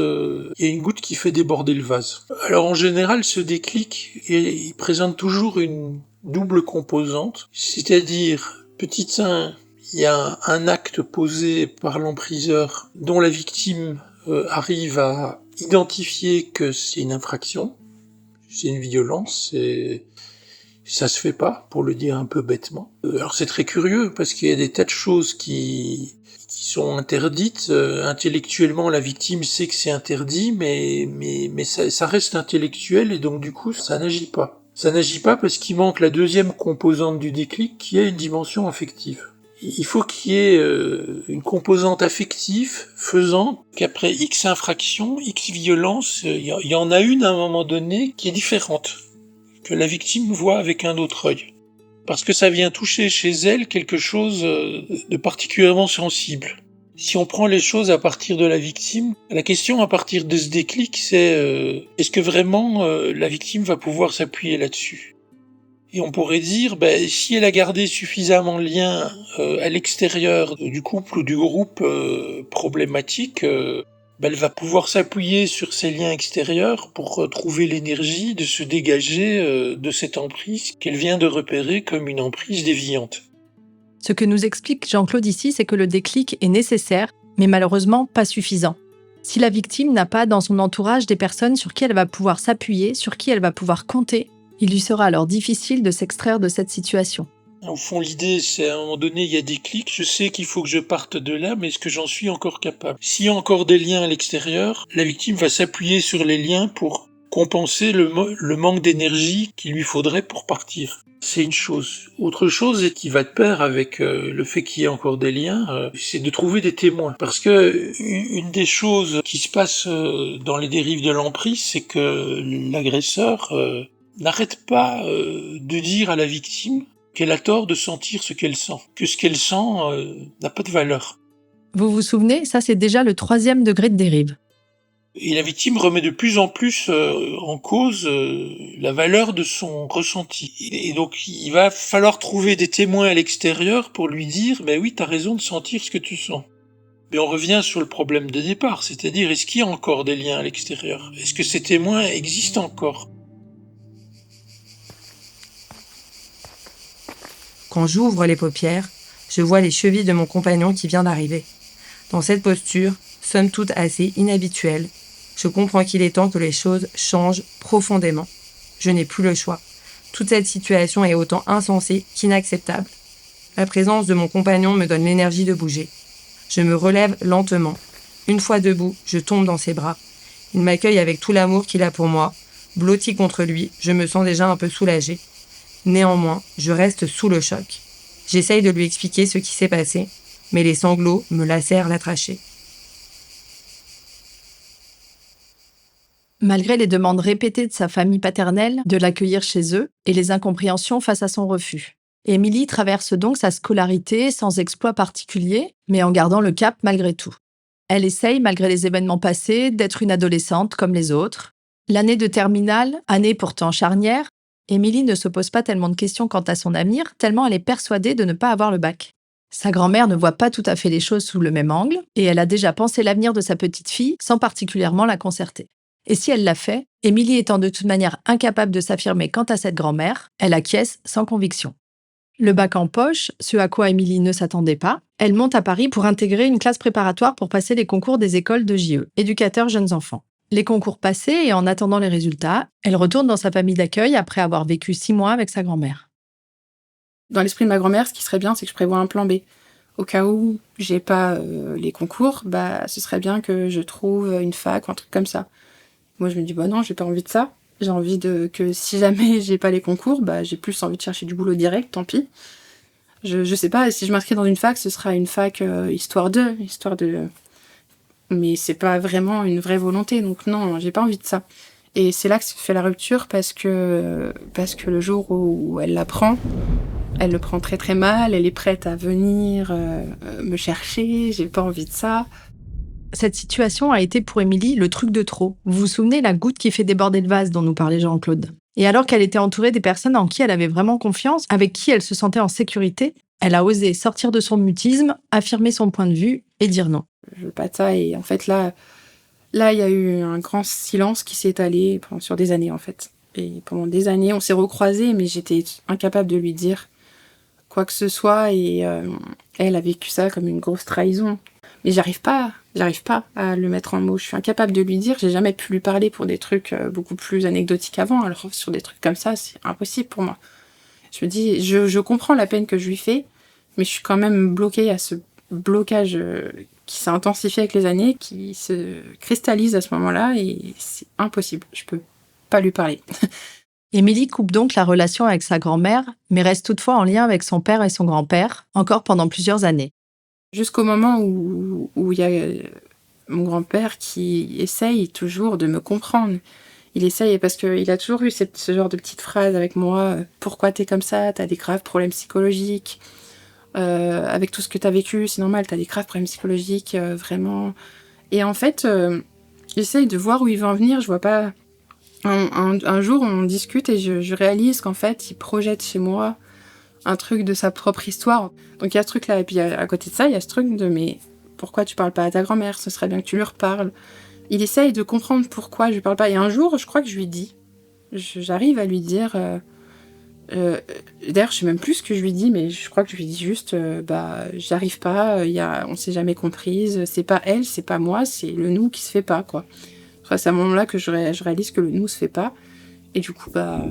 il y a une goutte qui fait déborder le vase. Alors, en général, ce déclic, il présente toujours une double composante, c'est-à-dire, petit 1, il y a un acte posé par l'empriseur dont la victime arrive à identifier que c'est une infraction, c'est une violence, ça se fait pas, pour le dire un peu bêtement. Alors c'est très curieux, parce qu'il y a des tas de choses qui sont interdites. Intellectuellement, la victime sait que c'est interdit, mais ça reste intellectuel, et donc du coup, ça n'agit pas. Ça n'agit pas parce qu'il manque la deuxième composante du déclic, qui est une dimension affective. Il faut qu'il y ait une composante affective faisant qu'après X infractions, X violences, il y en a une à un moment donné qui est différente, que la victime voit avec un autre œil. Parce que ça vient toucher chez elle quelque chose de particulièrement sensible. Si on prend les choses à partir de la victime, la question à partir de ce déclic, c'est est-ce que vraiment la victime va pouvoir s'appuyer là-dessus ? Et on pourrait dire, si elle a gardé suffisamment de liens à l'extérieur du couple ou du groupe problématique, elle va pouvoir s'appuyer sur ces liens extérieurs pour trouver l'énergie de se dégager de cette emprise qu'elle vient de repérer comme une emprise déviante. Ce que nous explique Jean-Claude ici, c'est que le déclic est nécessaire, mais malheureusement pas suffisant. Si la victime n'a pas dans son entourage des personnes sur qui elle va pouvoir s'appuyer, sur qui elle va pouvoir compter, il lui sera alors difficile de s'extraire de cette situation. Au fond, l'idée, c'est à un moment donné, il y a des clics, je sais qu'il faut que je parte de là, mais est-ce que j'en suis encore capable ? S'il y a encore des liens à l'extérieur, la victime va s'appuyer sur les liens pour compenser le manque d'énergie qu'il lui faudrait pour partir. C'est une chose. Autre chose qui va de pair avec le fait qu'il y ait encore des liens, c'est de trouver des témoins. Parce que une des choses qui se passe dans les dérives de l'emprise, c'est que l'agresseur n'arrête pas de dire à la victime qu'elle a tort de sentir ce qu'elle sent, que ce qu'elle sent n'a pas de valeur. Vous vous souvenez, ça c'est déjà le 3e degré de dérive. Et la victime remet de plus en plus en cause la valeur de son ressenti. Et donc il va falloir trouver des témoins à l'extérieur pour lui dire « oui, t'as raison de sentir ce que tu sens ». Mais on revient sur le problème de départ, c'est-à-dire est-ce qu'il y a encore des liens à l'extérieur ? Est-ce que ces témoins existent encore ? Quand j'ouvre les paupières, je vois les chevilles de mon compagnon qui vient d'arriver. Dans cette posture, somme toute assez inhabituelle, je comprends qu'il est temps que les choses changent profondément. Je n'ai plus le choix. Toute cette situation est autant insensée qu'inacceptable. La présence de mon compagnon me donne l'énergie de bouger. Je me relève lentement. Une fois debout, je tombe dans ses bras. Il m'accueille avec tout l'amour qu'il a pour moi. Blotti contre lui, je me sens déjà un peu soulagée. Néanmoins, je reste sous le choc. J'essaye de lui expliquer ce qui s'est passé, mais les sanglots me lacèrent la trachée. Malgré les demandes répétées de sa famille paternelle de l'accueillir chez eux et les incompréhensions face à son refus, Émilie traverse donc sa scolarité sans exploit particulier, mais en gardant le cap malgré tout. Elle essaye, malgré les événements passés, d'être une adolescente comme les autres. L'année de terminale, année pourtant charnière, Émilie ne se pose pas tellement de questions quant à son avenir, tellement elle est persuadée de ne pas avoir le bac. Sa grand-mère ne voit pas tout à fait les choses sous le même angle, et elle a déjà pensé l'avenir de sa petite fille sans particulièrement la concerter. Et si elle l'a fait, Émilie étant de toute manière incapable de s'affirmer quant à cette grand-mère, elle acquiesce sans conviction. Le bac en poche, ce à quoi Émilie ne s'attendait pas, elle monte à Paris pour intégrer une classe préparatoire pour passer les concours des écoles de JE, éducateurs jeunes enfants. Les concours passés et en attendant les résultats, elle retourne dans sa famille d'accueil après avoir vécu 6 mois avec sa grand-mère. Dans l'esprit de ma grand-mère, ce qui serait bien, c'est que je prévois un plan B. Au cas où j'ai pas les concours, ce serait bien que je trouve une fac ou un truc comme ça. Moi, je me dis, non, j'ai pas envie de ça. J'ai envie que si jamais j'ai pas les concours, j'ai plus envie de chercher du boulot direct, tant pis. Je sais pas, si je m'inscris dans une fac, ce sera une fac histoire de... Mais c'est pas vraiment une vraie volonté, donc non, j'ai pas envie de ça. Et c'est là que se fait la rupture, parce que le jour où elle l'apprend, elle le prend très très mal, elle est prête à venir me chercher, j'ai pas envie de ça. Cette situation a été pour Émilie le truc de trop. Vous vous souvenez la goutte qui fait déborder le vase dont nous parlait Jean-Claude ? Et alors qu'elle était entourée des personnes en qui elle avait vraiment confiance, avec qui elle se sentait en sécurité, elle a osé sortir de son mutisme, affirmer son point de vue et dire non. Je veux pas de ça. Et en fait, là, il y a eu un grand silence qui s'est étalé sur des années, en fait. Et pendant des années, on s'est recroisés, mais j'étais incapable de lui dire quoi que ce soit. Et elle a vécu ça comme une grosse trahison. Mais j'arrive pas à le mettre en mots. Je suis incapable de lui dire. J'ai jamais pu lui parler pour des trucs beaucoup plus anecdotiques avant. Alors sur des trucs comme ça, c'est impossible pour moi. Je me dis, je comprends la peine que je lui fais, mais je suis quand même bloquée à ce blocage qui s'est intensifié avec les années, qui se cristallise à ce moment-là, et c'est impossible. Je peux pas lui parler. Émilie coupe donc la relation avec sa grand-mère, mais reste toutefois en lien avec son père et son grand-père, encore pendant plusieurs années. Jusqu'au moment où il y a mon grand-père qui essaye toujours de me comprendre. Il essaye parce qu'il a toujours eu ce genre de petites phrases avec moi. Pourquoi t'es comme ça? T'as des graves problèmes psychologiques. Avec tout ce que t'as vécu, c'est normal, t'as des graves problèmes psychologiques, vraiment. Et en fait, j'essaye de voir où il veut en venir. Je vois pas. Un jour, on discute et je réalise qu'en fait, il projette chez moi un truc de sa propre histoire. Donc il y a ce truc-là. Et puis à côté de ça, il y a ce truc de mais pourquoi tu parles pas à ta grand-mère? Ce serait bien que tu lui reparles. Il essaye de comprendre pourquoi je lui parle pas. Et un jour, je crois que je lui dis. J'arrive à lui dire. D'ailleurs, je sais même plus ce que je lui dis, mais je crois que je lui dis juste j'arrive pas, on s'est jamais comprise, c'est pas elle, c'est pas moi, c'est le nous qui se fait pas, quoi. Enfin, c'est à un moment-là que je réalise que le nous se fait pas. Et du coup, ça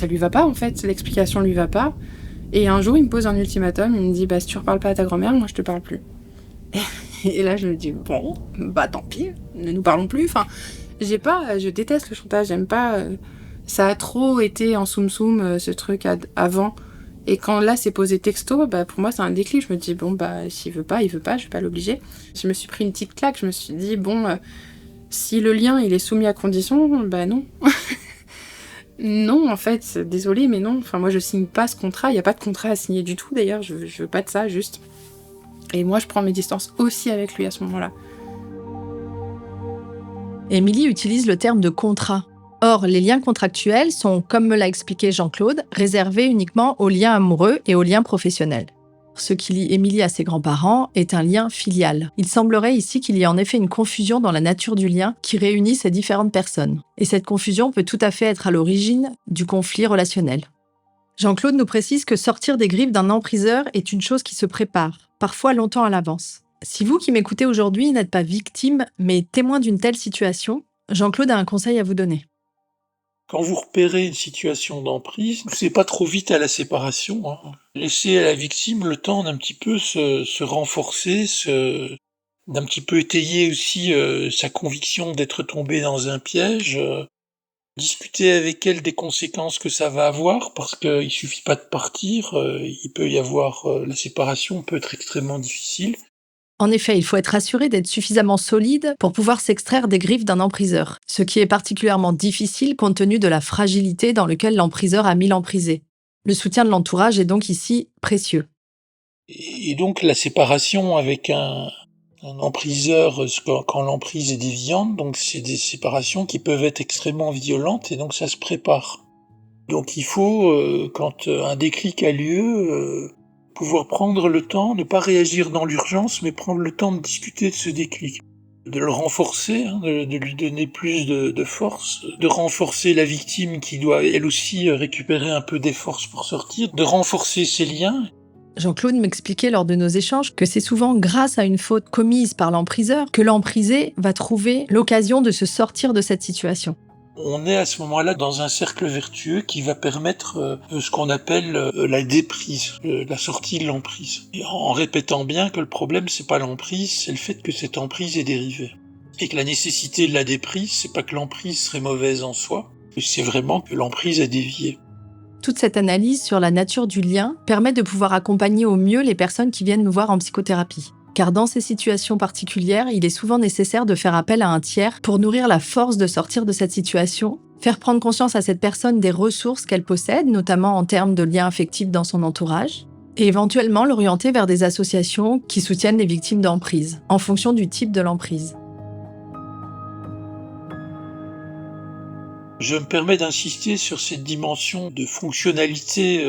lui va pas, en fait, l'explication lui va pas. Et un jour, il me pose un ultimatum, il me dit si tu reparles pas à ta grand-mère, moi je te parle plus. Et là, je me dis bon, tant pis, ne nous parlons plus. Enfin, je déteste le chantage, j'aime pas. Ça a trop été en soum-soum, ce truc avant. Et quand là, c'est posé texto, pour moi, c'est un déclic. Je me dis, s'il veut pas, je vais pas l'obliger. Je me suis pris une petite claque. Je me suis dit, si le lien, il est soumis à condition, non. Non, en fait, désolée, mais non. Enfin, moi, je signe pas ce contrat. Il n'y a pas de contrat à signer du tout, d'ailleurs. Je veux pas de ça, juste. Et moi, je prends mes distances aussi avec lui à ce moment-là. Émilie utilise le terme de contrat. Or, les liens contractuels sont, comme me l'a expliqué Jean-Claude, réservés uniquement aux liens amoureux et aux liens professionnels. Ce qui lie Émilie à ses grands-parents est un lien filial. Il semblerait ici qu'il y ait en effet une confusion dans la nature du lien qui réunit ces différentes personnes. Et cette confusion peut tout à fait être à l'origine du conflit relationnel. Jean-Claude nous précise que sortir des griffes d'un empriseur est une chose qui se prépare, parfois longtemps à l'avance. Si vous qui m'écoutez aujourd'hui n'êtes pas victime, mais témoin d'une telle situation, Jean-Claude a un conseil à vous donner. Quand vous repérez une situation d'emprise, ne poussez pas trop vite à la séparation. Laissez à la victime le temps d'un petit peu se renforcer, d'un petit peu étayer aussi sa conviction d'être tombée dans un piège. Discuter avec elle des conséquences que ça va avoir, parce qu'il suffit pas de partir, il peut y avoir la séparation peut être extrêmement difficile. En effet, il faut être assuré d'être suffisamment solide pour pouvoir s'extraire des griffes d'un empriseur, ce qui est particulièrement difficile compte tenu de la fragilité dans laquelle l'empriseur a mis l'emprisé. Le soutien de l'entourage est donc ici précieux. Et donc la séparation avec un empriseur, quand l'emprise est déviante, donc c'est des séparations qui peuvent être extrêmement violentes et donc ça se prépare. Donc il faut, quand un déclic a lieu, pouvoir prendre le temps, ne pas réagir dans l'urgence, mais prendre le temps de discuter de ce déclic, de le renforcer, de lui donner plus de force, de renforcer la victime qui doit elle aussi récupérer un peu des forces pour sortir, de renforcer ses liens. Jean-Claude m'expliquait lors de nos échanges que c'est souvent grâce à une faute commise par l'empriseur que l'emprisé va trouver l'occasion de se sortir de cette situation. On est à ce moment-là dans un cercle vertueux qui va permettre ce qu'on appelle la déprise, la sortie de l'emprise. Et en répétant bien que le problème c'est pas l'emprise, c'est le fait que cette emprise est dérivée. Et que la nécessité de la déprise, c'est pas que l'emprise serait mauvaise en soi, c'est vraiment que l'emprise a dévié. Toute cette analyse sur la nature du lien permet de pouvoir accompagner au mieux les personnes qui viennent nous voir en psychothérapie. Car dans ces situations particulières, il est souvent nécessaire de faire appel à un tiers pour nourrir la force de sortir de cette situation, faire prendre conscience à cette personne des ressources qu'elle possède, notamment en termes de liens affectifs dans son entourage, et éventuellement l'orienter vers des associations qui soutiennent les victimes d'emprise, en fonction du type de l'emprise. Je me permets d'insister sur cette dimension de fonctionnalité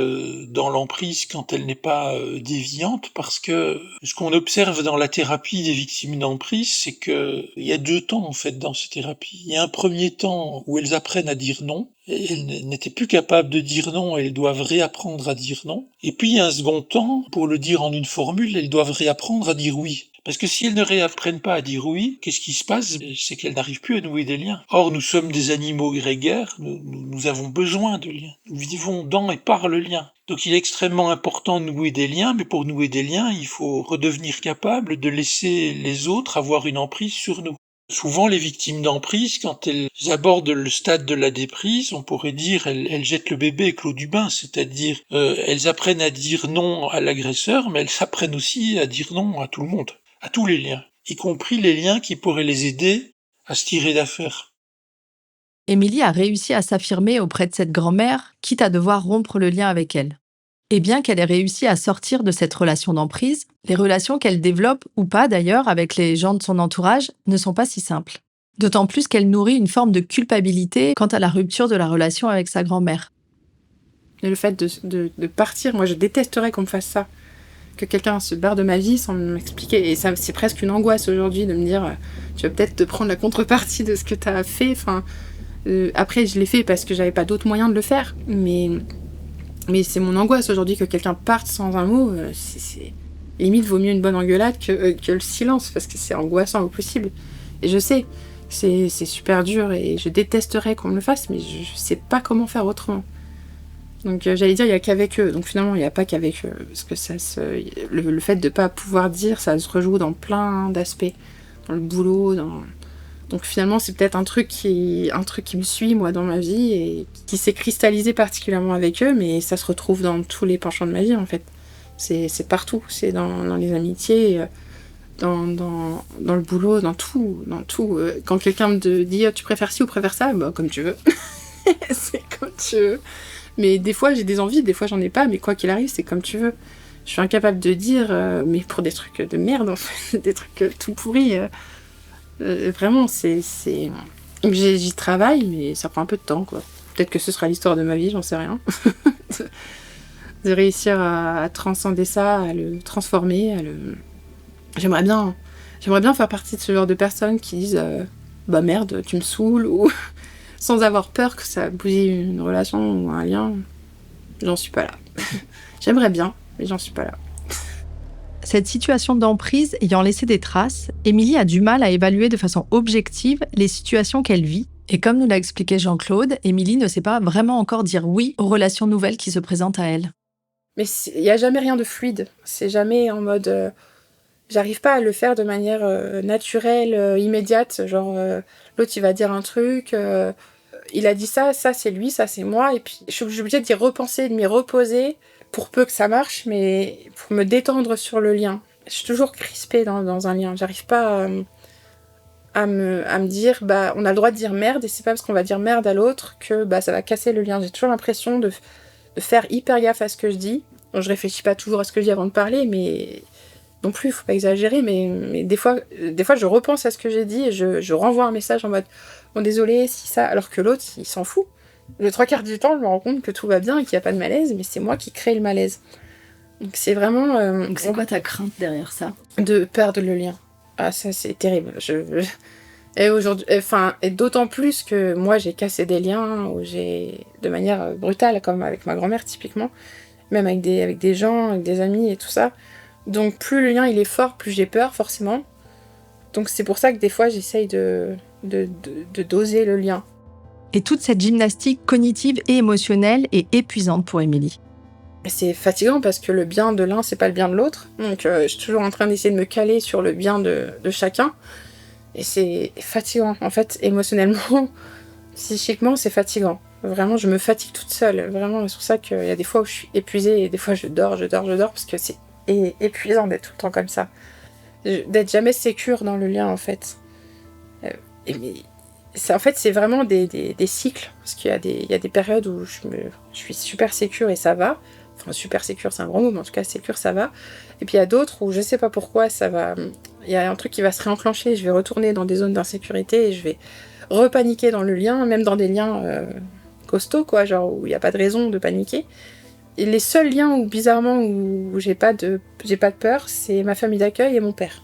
dans l'emprise quand elle n'est pas déviante, parce que ce qu'on observe dans la thérapie des victimes d'emprise, c'est que il y a 2 temps en fait dans ces thérapies. Il y a un premier temps où elles apprennent à dire non, et elles n'étaient plus capables de dire non, et elles doivent réapprendre à dire non. Et puis il y a un second temps, pour le dire en une formule, elles doivent réapprendre à dire oui. Parce que si elles ne réapprennent pas à dire oui, qu'est-ce qui se passe? C'est qu'elles n'arrivent plus à nouer des liens. Or, nous sommes des animaux grégaires, nous avons besoin de liens. Nous vivons dans et par le lien. Donc il est extrêmement important de nouer des liens, mais pour nouer des liens, il faut redevenir capable de laisser les autres avoir une emprise sur nous. Souvent, les victimes d'emprise, quand elles abordent le stade de la déprise, on pourrait dire elles jettent le bébé avec l'eau du bain, c'est-à-dire elles apprennent à dire non à l'agresseur, mais elles s'apprennent aussi à dire non à tout le monde, à tous les liens, y compris les liens qui pourraient les aider à se tirer d'affaire. Émilie a réussi à s'affirmer auprès de cette grand-mère, quitte à devoir rompre le lien avec elle. Et bien qu'elle ait réussi à sortir de cette relation d'emprise, les relations qu'elle développe, ou pas d'ailleurs, avec les gens de son entourage, ne sont pas si simples. D'autant plus qu'elle nourrit une forme de culpabilité quant à la rupture de la relation avec sa grand-mère. Et le fait de partir, moi je détesterais qu'on me fasse ça. Que quelqu'un se barre de ma vie sans m'expliquer. Et ça, c'est presque une angoisse aujourd'hui de me dire tu vas peut-être te prendre la contrepartie de ce que tu as fait. Enfin, après, je l'ai fait parce que j'avais pas d'autre moyen de le faire. Mais c'est mon angoisse aujourd'hui que quelqu'un parte sans un mot. C'est limite, vaut mieux une bonne engueulade que le silence parce que c'est angoissant au possible. Et je sais, c'est super dur et je détesterais qu'on me le fasse, mais je sais pas comment faire autrement. Donc j'allais dire, il n'y a qu'avec eux. Donc finalement, il n'y a pas qu'avec eux. Parce que le fait de ne pas pouvoir dire, ça se rejoue dans plein d'aspects. Dans le boulot, Donc finalement, c'est peut-être un truc qui me suit, moi, dans ma vie, et qui s'est cristallisé particulièrement avec eux, mais ça se retrouve dans tous les penchants de ma vie, en fait. C'est partout. C'est dans les amitiés, dans le boulot, dans tout. Quand quelqu'un me dit « tu préfères ci ou préfères ça ?» bah, comme tu veux. C'est comme tu veux. Mais des fois, j'ai des envies, des fois, j'en ai pas, mais quoi qu'il arrive, c'est comme tu veux. Je suis incapable de dire, mais pour des trucs de merde, en fait, des trucs tout pourris. Vraiment, j'y travaille, mais ça prend un peu de temps, quoi. Peut-être que ce sera l'histoire de ma vie, j'en sais rien. De réussir à transcender ça, à le transformer, J'aimerais bien faire partie de ce genre de personnes qui disent bah merde, tu me saoules, ou sans avoir peur que ça bousille une relation ou un lien. J'en suis pas là. J'aimerais bien, mais j'en suis pas là. Cette situation d'emprise ayant laissé des traces, Émilie a du mal à évaluer de façon objective les situations qu'elle vit. Et comme nous l'a expliqué Jean-Claude, Émilie ne sait pas vraiment encore dire oui aux relations nouvelles qui se présentent à elle. Mais il n'y a jamais rien de fluide. C'est jamais en mode... j'arrive pas à le faire de manière naturelle, immédiate. Genre, l'autre, il va dire un truc... il a dit ça c'est lui, ça c'est moi. Et puis, je suis obligée d'y repenser, de m'y reposer... pour peu que ça marche, mais pour me détendre sur le lien. Je suis toujours crispée dans un lien. J'arrive pas à me dire, bah, on a le droit de dire merde, et c'est pas parce qu'on va dire merde à l'autre que bah, ça va casser le lien. J'ai toujours l'impression de faire hyper gaffe à ce que je dis. Bon, je réfléchis pas toujours à ce que je dis avant de parler, mais non plus, faut pas exagérer, mais des fois, je repense à ce que j'ai dit et je renvoie un message en mode bon, désolé, si ça, alors que l'autre, il s'en fout. Le 3/4 du temps, je me rends compte que tout va bien et qu'il n'y a pas de malaise, mais c'est moi qui crée le malaise. Donc c'est vraiment... Donc c'est quoi ta crainte derrière ça ? De perdre le lien. Ah, ça c'est terrible. Et aujourd'hui, et d'autant plus que moi j'ai cassé des liens de manière brutale, comme avec ma grand-mère typiquement, même avec des gens, avec des amis et tout ça. Donc plus le lien il est fort, plus j'ai peur forcément. Donc c'est pour ça que des fois j'essaye de doser le lien. Et toute cette gymnastique cognitive et émotionnelle est épuisante pour Émilie. C'est fatigant parce que le bien de l'un, c'est pas le bien de l'autre. Donc je suis toujours en train d'essayer de me caler sur le bien de chacun. Et c'est fatigant. En fait, émotionnellement, psychiquement, c'est fatigant. Vraiment, je me fatigue toute seule. Vraiment, c'est pour ça qu'il y a des fois où je suis épuisée et des fois je dors parce que c'est épuisant d'être tout le temps comme ça. D'être jamais sécure dans le lien, en fait. En fait, c'est vraiment des cycles, parce qu'il y a des périodes où je suis super sécure et ça va. Enfin, super sécure, c'est un grand mot, mais en tout cas, sécure, ça va. Et puis il y a d'autres où je sais pas pourquoi, ça va... Il y a un truc qui va se réenclencher, je vais retourner dans des zones d'insécurité et je vais repaniquer dans le lien, même dans des liens costauds, quoi, genre où il n'y a pas de raison de paniquer. Et les seuls liens où, bizarrement, où j'ai pas de peur, c'est ma famille d'accueil et mon père.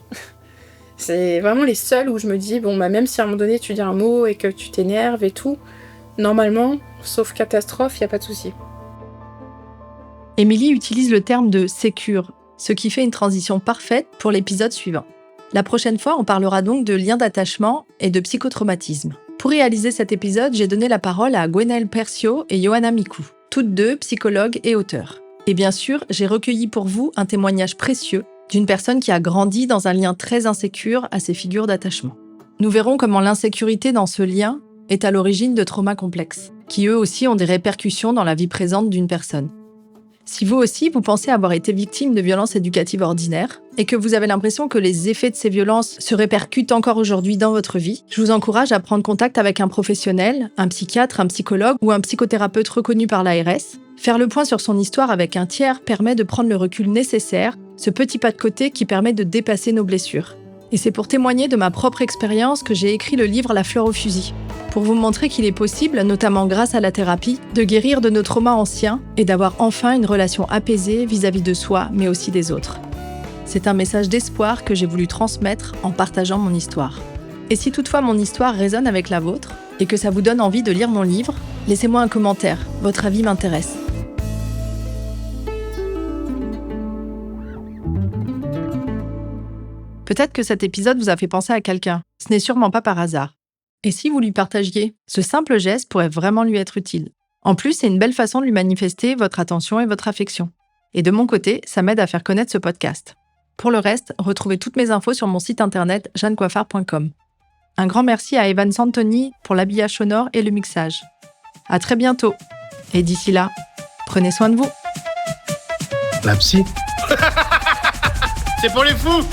C'est vraiment les seuls où je me dis, bon, bah, même si à un moment donné tu dis un mot et que tu t'énerves et tout, normalement, sauf catastrophe, il n'y a pas de souci. Émilie utilise le terme de « sécure », ce qui fait une transition parfaite pour l'épisode suivant. La prochaine fois, on parlera donc de liens d'attachement et de psychotraumatisme. Pour réaliser cet épisode, j'ai donné la parole à Gwenaëlle Percio et Johanna Micou, toutes deux psychologues et auteurs. Et bien sûr, j'ai recueilli pour vous un témoignage précieux d'une personne qui a grandi dans un lien très insécure à ses figures d'attachement. Nous verrons comment l'insécurité dans ce lien est à l'origine de traumas complexes, qui eux aussi ont des répercussions dans la vie présente d'une personne. Si vous aussi, vous pensez avoir été victime de violences éducatives ordinaires et que vous avez l'impression que les effets de ces violences se répercutent encore aujourd'hui dans votre vie, je vous encourage à prendre contact avec un professionnel, un psychiatre, un psychologue ou un psychothérapeute reconnu par l'ARS. Faire le point sur son histoire avec un tiers permet de prendre le recul nécessaire, ce petit pas de côté qui permet de dépasser nos blessures. Et c'est pour témoigner de ma propre expérience que j'ai écrit le livre La fleur au fusil, pour vous montrer qu'il est possible, notamment grâce à la thérapie, de guérir de nos traumas anciens et d'avoir enfin une relation apaisée vis-à-vis de soi, mais aussi des autres. C'est un message d'espoir que j'ai voulu transmettre en partageant mon histoire. Et si toutefois mon histoire résonne avec la vôtre, et que ça vous donne envie de lire mon livre, laissez-moi un commentaire, votre avis m'intéresse. Peut-être que cet épisode vous a fait penser à quelqu'un, ce n'est sûrement pas par hasard. Et si vous lui partagiez, ce simple geste pourrait vraiment lui être utile. En plus, c'est une belle façon de lui manifester votre attention et votre affection. Et de mon côté, ça m'aide à faire connaître ce podcast. Pour le reste, retrouvez toutes mes infos sur mon site internet jeannecoiffard.com. Un grand merci à Evan Santoni pour l'habillage sonore et le mixage. À très bientôt. Et d'ici là, prenez soin de vous. La psy. C'est pour les fous.